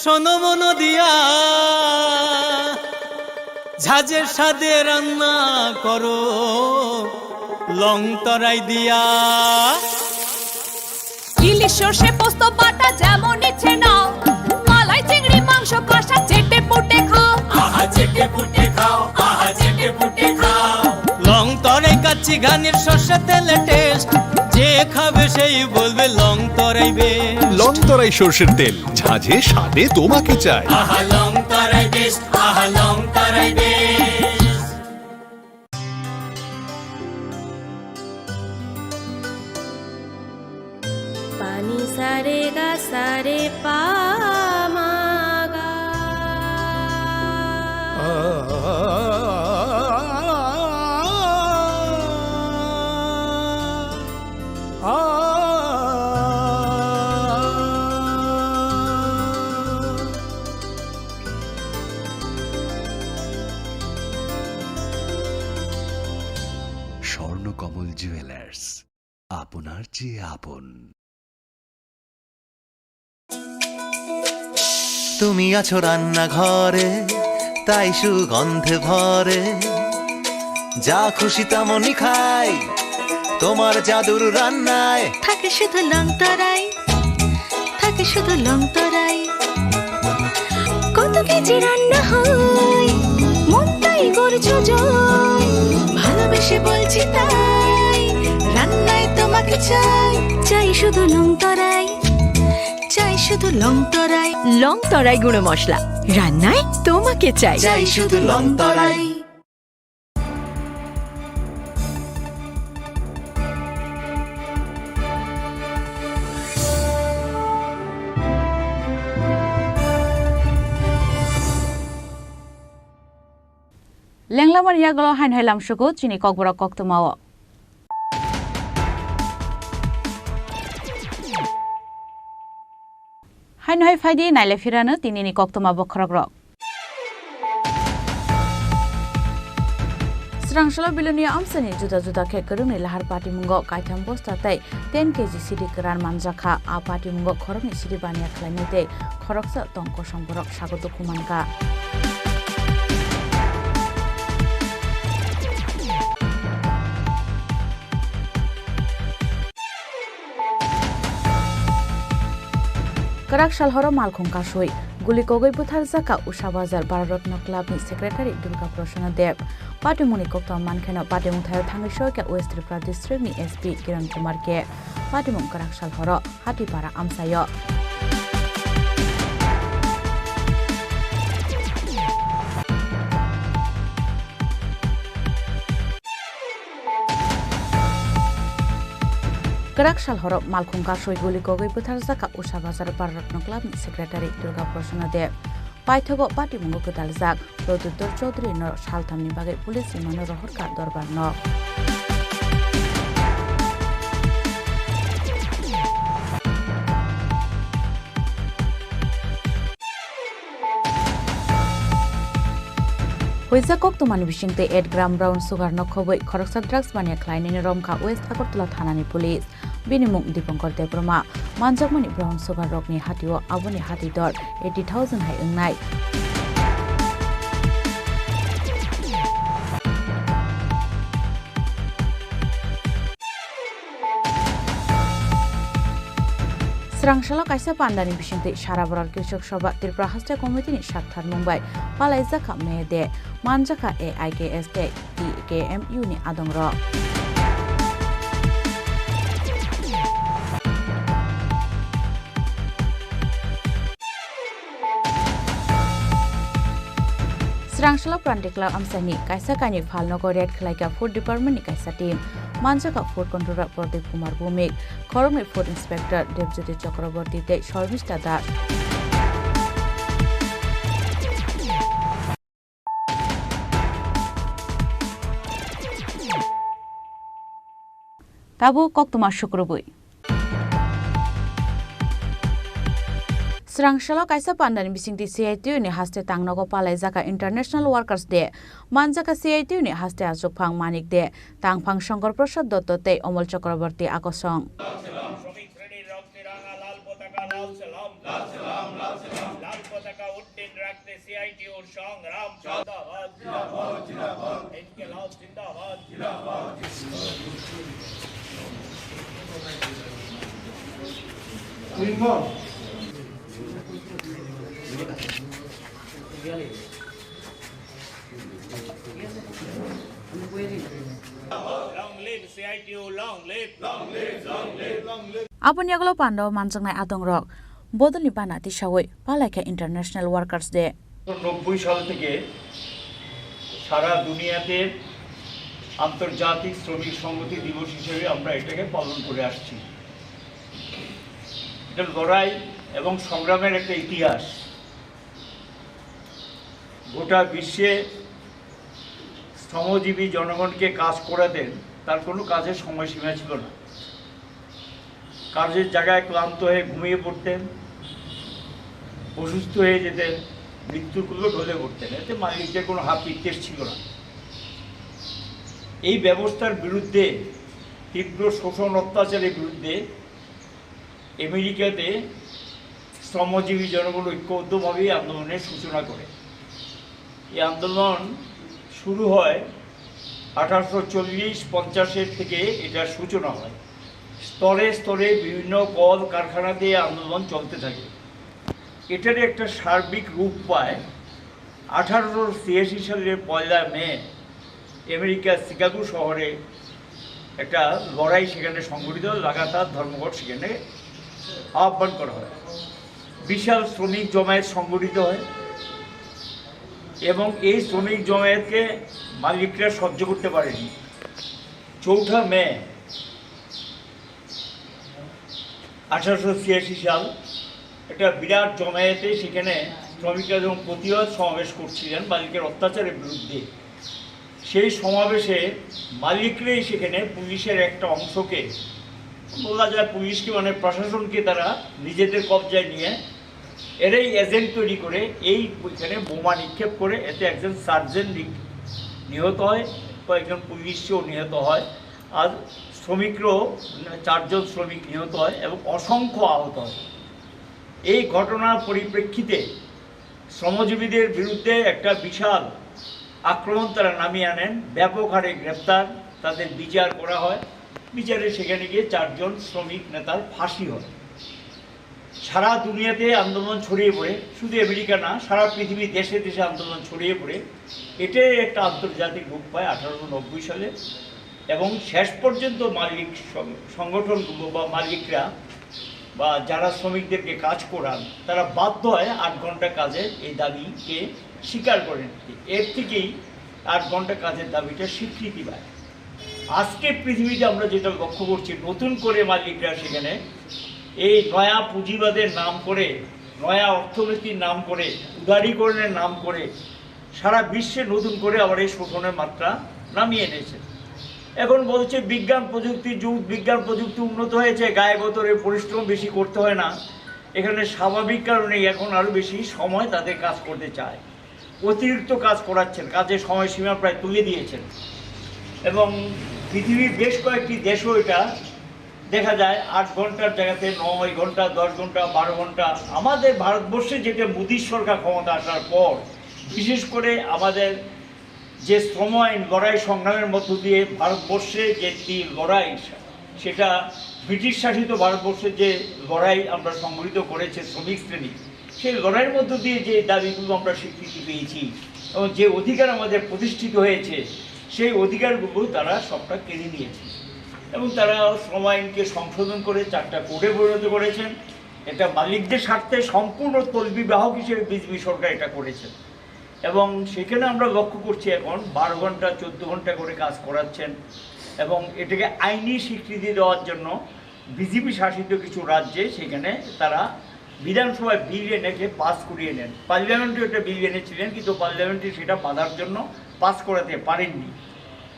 শোনো মন দিয়া, ঝাঁঝের স্বাদে রান্না করো লং তরাই দিয়া। সর্ষে পোস্ত বাটা যেমন ইচ্ছে নাও, মালাই চিংড়ি মাংস কষা চেটে পুটে খাও, আহা চেটে পুটে খাও, আহা চেটে পুটে খাও। লং তরাই কাচ্চি ঘানির সর্ষে তেলে টেস্ট, যে খাবে সেই বলবে লং তরাই বেস্ট। লং তরাই সর্ষের তেল, ঝাঁঝে স্বাদে তোমাকে চাই। আহা লং তরাই বেস্ট, আহা লং তরাই বেস্ট। পানি সারে গা সারে পা মা গা। স্বর্ণকমল জুয়েলার্স, আপনার চেয়ে আপন। তুমি আছো রান্নাঘরে, তাই সুগন্ধে ভরে, যা খুশি তেমনই খাই তোমার জাদুর রান্নায়। থাকে শুধু লং তরাই, থাকে শুধু লং তরাই, কত কেজি রান্না হয় মনটাই করছো জয়, ভালোবেসে বলছি তাই রান্নায় তোমাকে চাই, চাই শুধু লং তরাই, চাই শুধু লং তরাই। লং তরাই গুঁড়ো মশলা, রান্নায় তোমাকে চাই, চাই শুধু লং তরাই। লেংলামার ইয়াগল হাইন হাইলাম সুগো চিনি ককবরা কক্তমাও। হাইন হাই ফাইদি নাইলে ফিরানো তিনিনি কক্তমা বখরগ্র। স্রাংশলা বিলুনিয়া আমসানি जुदा जुदा खेकरुंनि लाहार पार्टी मुंगो कायथाम बस्तातै 10 केजी सिडी करार मानजाखा आ पार्टी मुंगो खरकनि सिडी बानिया खलायनिते खरकसा तंक सम्बरक स्वागत कुमानका। कराक सालहर मालखंका सई गुलिकगै बुथार जाका उषा बाजार भारतरत्न क्लाबनि सेक्रेटारि दुर्गा प्रसन्न देव पाटिमुनि कक्ता मानखेन पाटिमुं थायो थांगै सयका वेस्ट त्रिपुरा डिस्ट्रिक्टनि एसपी किरण कुमार के पाटिमुं कराक सालहर हाटिपारा आमसायो। कराक सालहर मालखंका सई गुलिकगै बुथार जाका उषा बाजार भारतरत्न क्लाबनि सेक्रेटारि दुर्गा प्रसन्न देव पाइथगो पाटिमुंगो गोदाल जाक प्रद्युत्तर चौधरी न सालथामनि बागै पुलिस रिमान्ड रहरका दरबार न। Huiza Koktumani Bishingte 8 gram brown sugar no khoboi Khoroksa drugs mania Kleinin Romka West Agartala Thanani Police Binimung Dipankar Debroma Manjakmani brown sugar rokni hatio aboni hati dor 80,000 hai ungnai Srangshala kaisa pandani bishingte Sharabarar Kishok Shoba Tripura Haste Committee Shakthar Mumbai Palaizaka Mede Manjaka AIKSK TKMU ni Adongra Srangshala Prantikla Amsani Kaisa Kani Falnogo Red Klaika Food Department ni Kaisa team Manjaka Food Controller Pradeep Kumar Bhumik Kormi Food Inspector Devjyoti Chakraborty te Sharmishta Das Tabu Koktuma Shukrubui Srangshala kaisa pandani bisingti CITU ni haste tangnogo palaizaka International Workers Day manjaka CITU ni haste asukphang manik de tangphang Shankar Prasad Dotto te Omol Chakraborty akosong Apun yaglo pando manjangnai adong rok bodolni bana tisawai Palaikha international workers day 90 সাল থেকে সারা দুনিয়াতে আন্তর্জাতিক শ্রমিক সংহতি দিবস হিসেবে আমরা এটাকে পালন করে আসছি। এটা লড়াই এবং সংগ্রামের একটা ইতিহাস। গোটা বিশ্বে শ্রমজীবী জনগণকে কাজ করাতেন, তার কোনো কাজের সময়সীমা ছিল না। কাজের জায়গায় ক্লান্ত হয়ে ঘুমিয়ে পড়তেন, অসুস্থ হয়ে যেতেন, মৃত্যুর কুলো ঢলে পড়তেন। এতে মালিকদের কোনো হাত নির্দেশ ছিল না। এই ব্যবস্থার বিরুদ্ধে, তীব্র শোষণ অত্যাচারের বিরুদ্ধে আমেরিকাতে শ্রমজীবী জনগণ ঐক্যবদ্ধভাবেই আন্দোলনের সূচনা করে। এই আন্দোলন শুরু হয় 1840-50 থেকে এটার সূচনা হয়। স্তরে স্তরে বিভিন্ন কল কারখানাতে আন্দোলন চলতে থাকে। এটার একটা সার্বিক রূপ পায় 1886 সালের 1 মে আমেরিকার শিকাগো শহরে একটা লড়াই সেখানে সংগঠিত, লাগাতার ধর্মঘট সেখানে আহ্বান করা হয়। বিশাল শ্রমিক জমায়েত সংগঠিত হয় এবং এই শ্রমিক জমায়েতকে মালিকরা সহ্য করতে পারেনি। 4 মে 1886 সাল একটা বিরাট জমায়েতে সেখানে শ্রমিকরা যখন প্রতিবাদ সমাবেশ করছিলেন মালিকের অত্যাচারের বিরুদ্ধে, সেই সমাবেশে মালিকরাই সেখানে পুলিশের একটা অংশকে, বলা যায় পুলিশকে মানে প্রশাসনকে, তারা নিজেদের কবজায় নিয়ে এরাই এজেন্ট তৈরি করে ওইখানে বোমা নিক্ষেপ করে। এতে একজন সার্জেন্ট নিহত হয়, কয়েকজন পুলিশও নিহত হয়, আর শ্রমিকরাও 4 জন শ্রমিক নিহত হয় এবং অসংখ্য আহত হয়। এই ঘটনার পরিপ্রেক্ষিতে শ্রমজীবীদের বিরুদ্ধে একটা বিশাল আক্রমণ তারা নামিয়ে আনেন। ব্যাপক হারে গ্রেপ্তার, তাদের বিচার করা হয়। বিচারে সেখানে গিয়ে 4 জন শ্রমিক নেতার ফাঁসি হয়। সারা দুনিয়াতে আন্দোলন ছড়িয়ে পড়ে, শুধু আমেরিকা না, সারা পৃথিবীর দেশে দেশে আন্দোলন ছড়িয়ে পড়ে। এটাই একটা আন্তর্জাতিক রূপ পায় 1890 সালে এবং শেষ পর্যন্ত মালিক সংগঠনগুলো বা মালিকরা বা যারা শ্রমিকদেরকে কাজ করান তারা বাধ্য হয় 8 ঘন্টা কাজের এই দাবিকে স্বীকার করে নিতে। এর থেকেই 8 ঘন্টা কাজের দাবিটা স্বীকৃতি পায়। আজকে পৃথিবীতে আমরা যেটা লক্ষ্য করছি, নতুন করে মালিকরা সেখানে এই নয়া পুঁজিবাদের নাম করে, নয়া অর্থনীতির নাম করে, উদারীকরণের নাম করে সারা বিশ্বে নতুন করে আবার এই শোষণের মাত্রা নামিয়ে এনেছে। এখন বলছে বিজ্ঞান প্রযুক্তির যুগ, বিজ্ঞান প্রযুক্তি উন্নত হয়েছে, গায়ে গতরে পরিশ্রম বেশি করতে হয় না। এখানে স্বাভাবিক কারণেই এখন আরও বেশি সময় তাদের কাজ করতে চায়, অতিরিক্ত কাজ করাচ্ছেন, কাজের সময়সীমা প্রায় তুলে দিয়েছেন। এবং পৃথিবীর বেশ কয়েকটি দেশও এটা দেখা যায় 8 ঘন্টার জায়গাতে 9 ঘন্টা, 10 ঘন্টা, 12 ঘন্টা। আমাদের ভারতবর্ষে যেটা মোদী সরকার ক্ষমতা আসার পর, বিশেষ করে আমাদের যে শ্রম আইন লড়াই সংগ্রামের মধ্য দিয়ে ভারতবর্ষে যে লড়াই, সেটা ব্রিটিশ শাসিত ভারতবর্ষের যে লড়াই আমরা সংগঠিত করেছে শ্রমিক শ্রেণী, সেই লড়াইয়ের মধ্য দিয়ে যে দাবিগুলো আমরা স্বীকৃতি পেয়েছি এবং যে অধিকার আমাদের প্রতিষ্ঠিত হয়েছে, সেই অধিকারগুলো তারা সবটা কেড়ে নিয়েছে এবং তারা শ্রম আইনকে সংশোধন করে 4টা কোডে পরিণত করেছেন। এটা মালিকদের স্বার্থে সম্পূর্ণ তলবিবাহক হিসেবে বিজেপি সরকার এটা করেছেন এবং সেখানে আমরা লক্ষ্য করছি এখন 12 ঘন্টা 14 ঘন্টা করে কাজ করাচ্ছেন এবং এটাকে আইনি স্বীকৃতি দেওয়ার জন্য বিজেপি শাসিত কিছু রাজ্যে সেখানে তারা বিধানসভায় বিল এনেকে পাস করিয়ে নেন। পার্লামেন্টে একটা বিল এনেছিলেন, কিন্তু পার্লামেন্টে সেটা বাধার জন্য পাস করাতে পারেননি।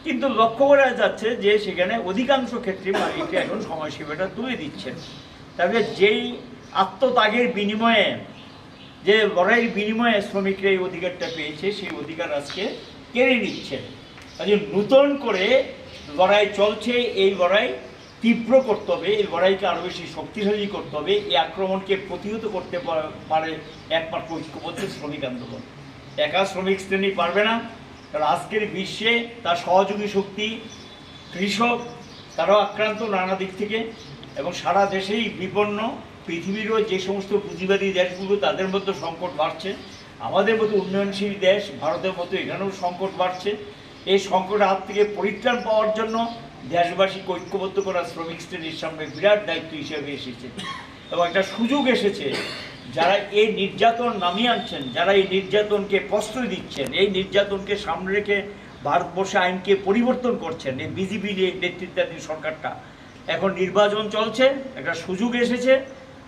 কিন্তু লক্ষ্য করা যাচ্ছে যে সেখানে অধিকাংশ ক্ষেত্রে মালিকরা এখন সময়সীমাটা তুলে দিচ্ছেন। তবে যেই আত্মত্যাগের বিনিময়ে, যে লড়াইয়ের বিনিময়ে শ্রমিকরা এই অধিকারটা পেয়েছে, সেই অধিকার আজকে কেড়ে নিচ্ছেন। কাজে নতুন করে লড়াই চলছে। এই লড়াই তীব্র করতে হবে, এই লড়াইকে আরও বেশি শক্তিশালী করতে হবে। এই আক্রমণকে প্রতিহত করতে পারে একমাত্র ঐক্যবদ্ধ শ্রমিক আন্দোলন। একা শ্রমিক শ্রেণী পারবে না, কারণ আজকের বিশ্বে তার সহযোগী শক্তি কৃষক, তারাও আক্রান্ত নানা দিক থেকে এবং সারা দেশেই বিপন্ন পৃথিবীরও যে সমস্ত পুঁজিবাদী দেশগুলো তাদের মধ্যে সংকট বাড়ছে, আমাদের মতো উন্নয়নশীল দেশ ভারতের মতো এখানেও সংকট বাড়ছে। এই সংকটের হাত থেকে পরিত্রাণ পাওয়ার জন্য দেশবাসীকে ঐক্যবদ্ধ করা শ্রমিক শ্রেণীর সামনে বিরাট দায়িত্ব হিসেবে এসেছে এবং একটা সুযোগ এসেছে। যারা এই নির্যাতন নামিয়ে আনছেন, যারা এই নির্যাতনকে প্রশ্রয় দিচ্ছেন, এই নির্যাতনকে সামনে রেখে ভারতবর্ষে আইনকে পরিবর্তন করছেন, এই বিজেপি নেতৃত্বাধীন সরকারটা, এখন নির্বাচন চলছে, একটা সুযোগ এসেছে।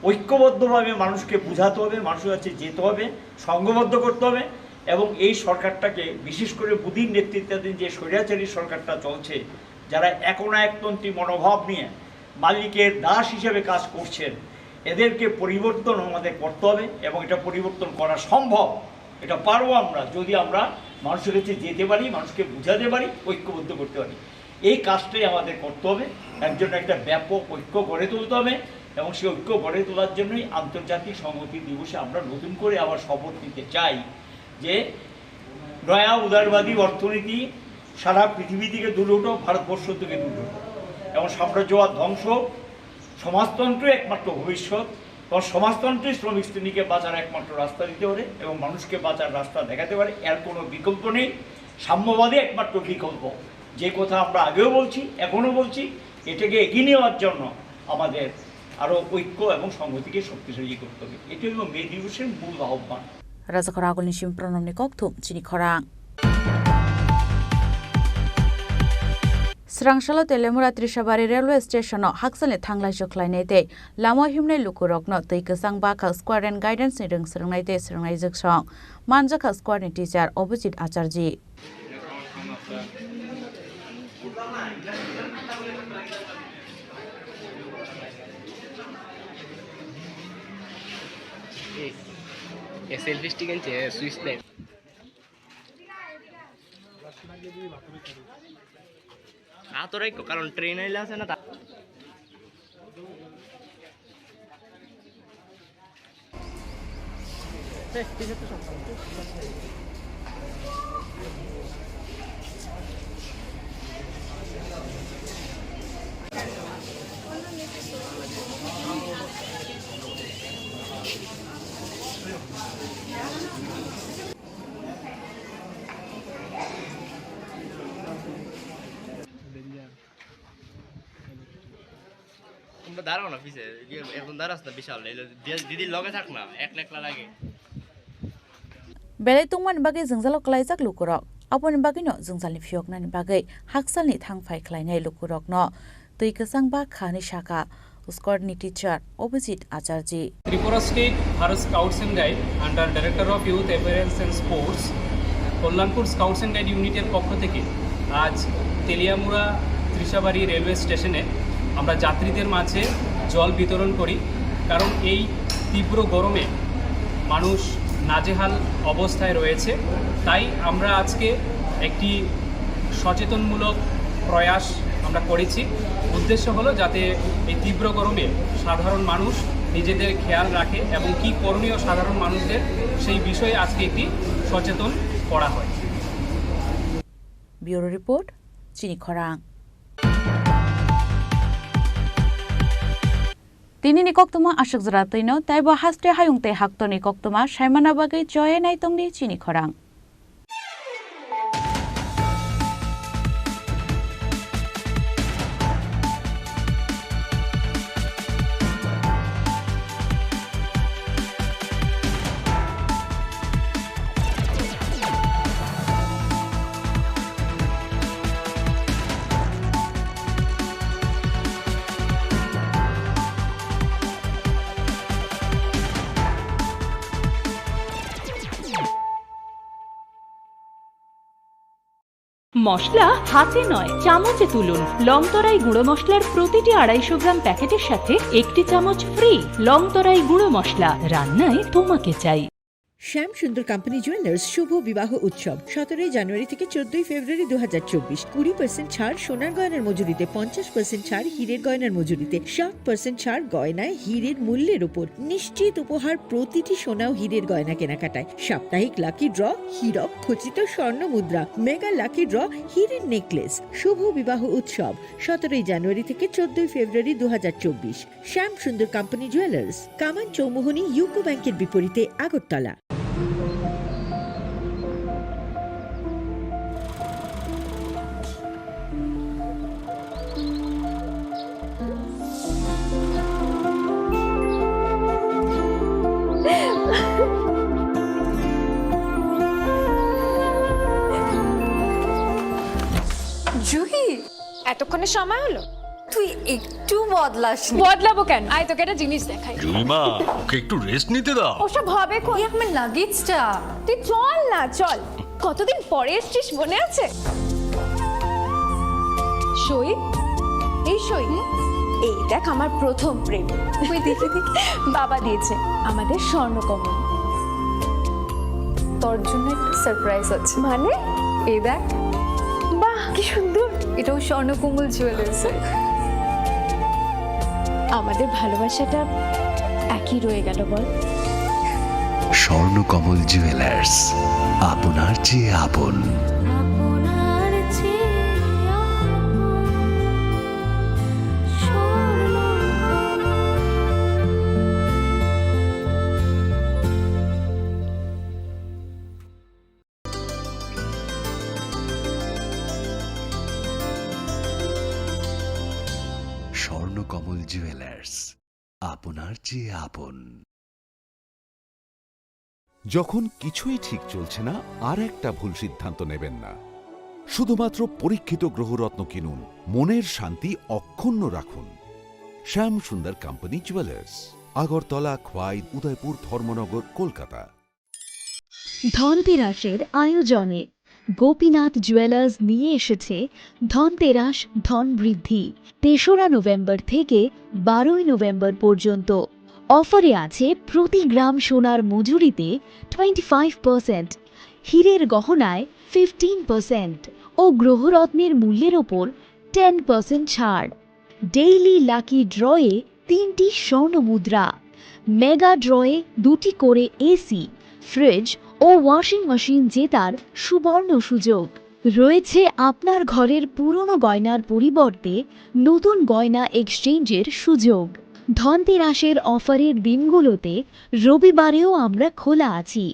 ঐক্যবদ্ধভাবে মানুষকে বোঝাতে হবে, মানুষের কাছে যেতে হবে, সংঘবদ্ধ করতে হবে এবং এই সরকারটাকে, বিশেষ করে মোদির নেতৃত্বাধীন যে স্বৈরাচারী সরকারটা চলছে, যারা একনায়কতন্ত্রী মনোভাব নিয়ে মালিকের দাস হিসেবে কাজ করছেন, এদেরকে পরিবর্তন আমাদের করতে হবে এবং এটা পরিবর্তন করা সম্ভব। এটা পারবো আমরা যদি আমরা মানুষের কাছে যেতে পারি, মানুষকে বোঝাতে পারি, ঐক্যবদ্ধ করতে পারি। এই কাজটাই আমাদের করতে হবে। এর জন্য একটা ব্যাপক ঐক্য গড়ে তুলতে হবে এবং সেই ঐক্য গড়ে তোলার জন্যই আন্তর্জাতিক সংহতি দিবসে আমরা নতুন করে আবার শপথ নিতে চাই যে নয়া উদারবাদী অর্থনীতি সারা পৃথিবী থেকে দূরে উঠো, ভারতবর্ষ থেকে দূরে উঠো এবং সাম্রাজ্যবাদ ধ্বংস, সমাজতন্ত্র একমাত্র ভবিষ্যৎ এবং সমাজতন্ত্রই শ্রমিক শ্রেণীকে বাঁচার একমাত্র রাস্তা দিতে পারে এবং মানুষকে বাঁচার রাস্তা দেখাতে পারে। এর কোনো বিকল্প নেই, সাম্যবাদী একমাত্র বিকল্প। যে কথা আমরা আগেও বলছি, এখনও বলছি, এটাকে এগিয়ে নেওয়ার জন্য আমাদের আরও ঐক্য এবং সংহতিকে শক্তিশালী করতে হবে। এটি হল মে দিবসের মূল আহ্বান। রাজাখরা আগলনিसिम প্রণমনি ককথুম চিনি খরাং स्रांशालो तेलेमुरा त्रिशाबारी रेलवे स्टेशन हाक्सलनि थांलाय जोख्लायनाय दे लामा हिमनाय लुकुरकनो तैकसां बाखा स्क्वाड एंड गाइडेंस नि रों सोलोंनाय दे सोलोंनाय जोगसं मानजाखा स्क्वाड नि teacher Abhijit Acharya selfie stick and switch light না তো রাখো কারণ ট্রেন আইলে আছে না তোমরা দাঁড়াও না পিছে এখন দাঁড়াস না বিশাল দিদির লগে থাক না একলা লাগে बेले तुंगमान बागै जोंजालो क्लाइजाक लुकुरक अपनि बागैनो जोंजालनि फियकनानि बागै हाक्सालनि थांफाय ख्लायनाय लुकुरकनो तैकसां बा खानि शाखा स्क्वाडनि teacher Abhijit Acharya Tripura state Bharat scouts and guide under director of youth affairs and sports Kalyanpur scouts and guide यूनिटेर पक्ष थेके आज तेलियामुड़ा त्रिशाबाड़ी रेलवे स्टेशने আমরা যাত্রীদের মাঝে জল বিতরণ করি কারণ এই তীব্র গরমে মানুষ নাজেহাল অবস্থায় রয়েছে তাই আমরা আজকে একটি সচেতনমূলক প্রয়াস আমরা করেছি উদ্দেশ্য হলো যাতে এই তীব্র গরমে সাধারণ মানুষ নিজেদের খেয়াল রাখে এবং কি করণীয় সাধারণ মানুষদের সেই বিষয়ে আজকে একটি সচেতন করা হয় ব্যুরো রিপোর্ট চিনি খরাং তিনি নিকক্তমা আশক জরা তৈন তাইবা হাস্তে হায়ুংতে হাক্ত নিকক্তমা সাইমানা বাগৈ জয়ে নাইতংনি চিনি খরাং মশলা হাতে নয় চামচে তুলুন লংতরাই গুঁড়ো মশলার প্রতিটি 250 গ্রাম প্যাকেটের সাথে একটি চামচ ফ্রি লংতরাই গুঁড়ো মশলা রান্নায় তোমাকে চাই শ্যাম সুন্দর কোম্পানি জুয়েলার্স শুভ বিবাহ উৎসব 17 জানুয়ারি থেকে 14 ফেব্রুয়ারি 2024। 20% ছাড় সোনার গয়নার মজুরিতে, 50% ছাড় হীরের গয়নার মজুরিতে, 60% ছাড় গয়নায় হীরের মূল্যের উপর, নিশ্চিত উপহার প্রতিটি সোনা ও হীরের গয়না কেনাকাটায়, সাপ্তাহিক লাকি ড্র, হীরক খচিত স্বর্ণ মুদ্রা, মেগা লাকি ড্র, হীরের নেকলেস। শুভ বিবাহ উৎসব 17 জানুয়ারি থেকে 14 ফেব্রুয়ারি 2024। শ্যাম সুন্দর কোম্পানি জুয়েলার্স, কামান চৌমুহনী ইউকো ব্যাংকের বিপরীতে, আগরতলা। জুহি, এতক্ষণে সময় হলো? তুই একটু বদলাস। বদলাবো কেন? আয় তোকে একটা জিনিস দেখাই। জুইমা, ওকে একটু রেস্ট নিতে দাও। ওসব হবে কই? আমার লাগেজটা। তুই চল না, চল। কতদিন পরে এসেছিস, মনে আছে? সই, এই সই, এই দেখ আমার প্রথম প্রেম। তুই দেখে বাবা দিয়েছে আমাদের স্বর্ণকমল। তোর জন্য একটা সারপ্রাইজ আছে। মানে? এই দেখ। বাহ, কি সুন্দর। এটাও স্বর্ণকমল জুয়েলার্স। আমাদের ভালোবাসাটা একই রয়ে গেল বল। স্বর্ণকমল জুয়েলার্স, আপনার চেয়ে আপন। স্বর্ণকমল জুয়েলার্স, আপনার চেয়ে আপন। যখন কিছুই ঠিক চলছে না, আর একটা ভুল সিদ্ধান্ত নেবেন না। শুধুমাত্র পরীক্ষিত গ্রহরত্ন কিনুন, মনের শান্তি অক্ষুণ্ণ রাখুন। শ্যাম সুন্দর কোম্পানি জুয়েলার্স, আগরতলা, খোয়াই, উদয়পুর, ধর্মনগর, কলকাতা। ধনতেরাসের আয়োজনে গোপীনাথ জুয়েলার্স নিয়ে এসেছে ধনতেরাস ধন বৃদ্ধি। 3রা নভেম্বর থেকে 12ই নভেম্বর পর্যন্ত অফারে আছে প্রতি গ্রাম সোনার মজুরিতে 25%, হীরের গহনায় 15% ও গ্রহরত্নের মূল্যের ওপর 10% ছাড়। ডেইলি লাকি ড্রয়ে 3টি স্বর্ণ মুদ্রা, মেগা ড্রয়ে 2টি করে এসি, ফ্রিজ ও ওয়াশিং মেশিন জেতার সুবর্ণ সুযোগ রয়েছে। আপনার ঘরের পুরনো গয়নার পরিবর্তে নতুন গয়না এক্সচেঞ্জের সুযোগ। ধনতেরাসের অফারের দিনগুলোতে রবিবারেও আমরা খোলা আছি।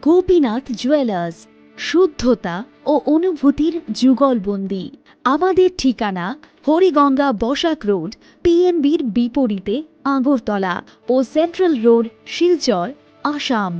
গোপীনাথ জুয়েলার্স, শুদ্ধতা ও অনুভূতির যুগলবন্দি। আমাদের ঠিকানা হরিগঙ্গা বসাক রোড, পিএনবির বিপরীতে, আগরতলা ও সেন্ট্রাল রোড, শিলচর, আসাম।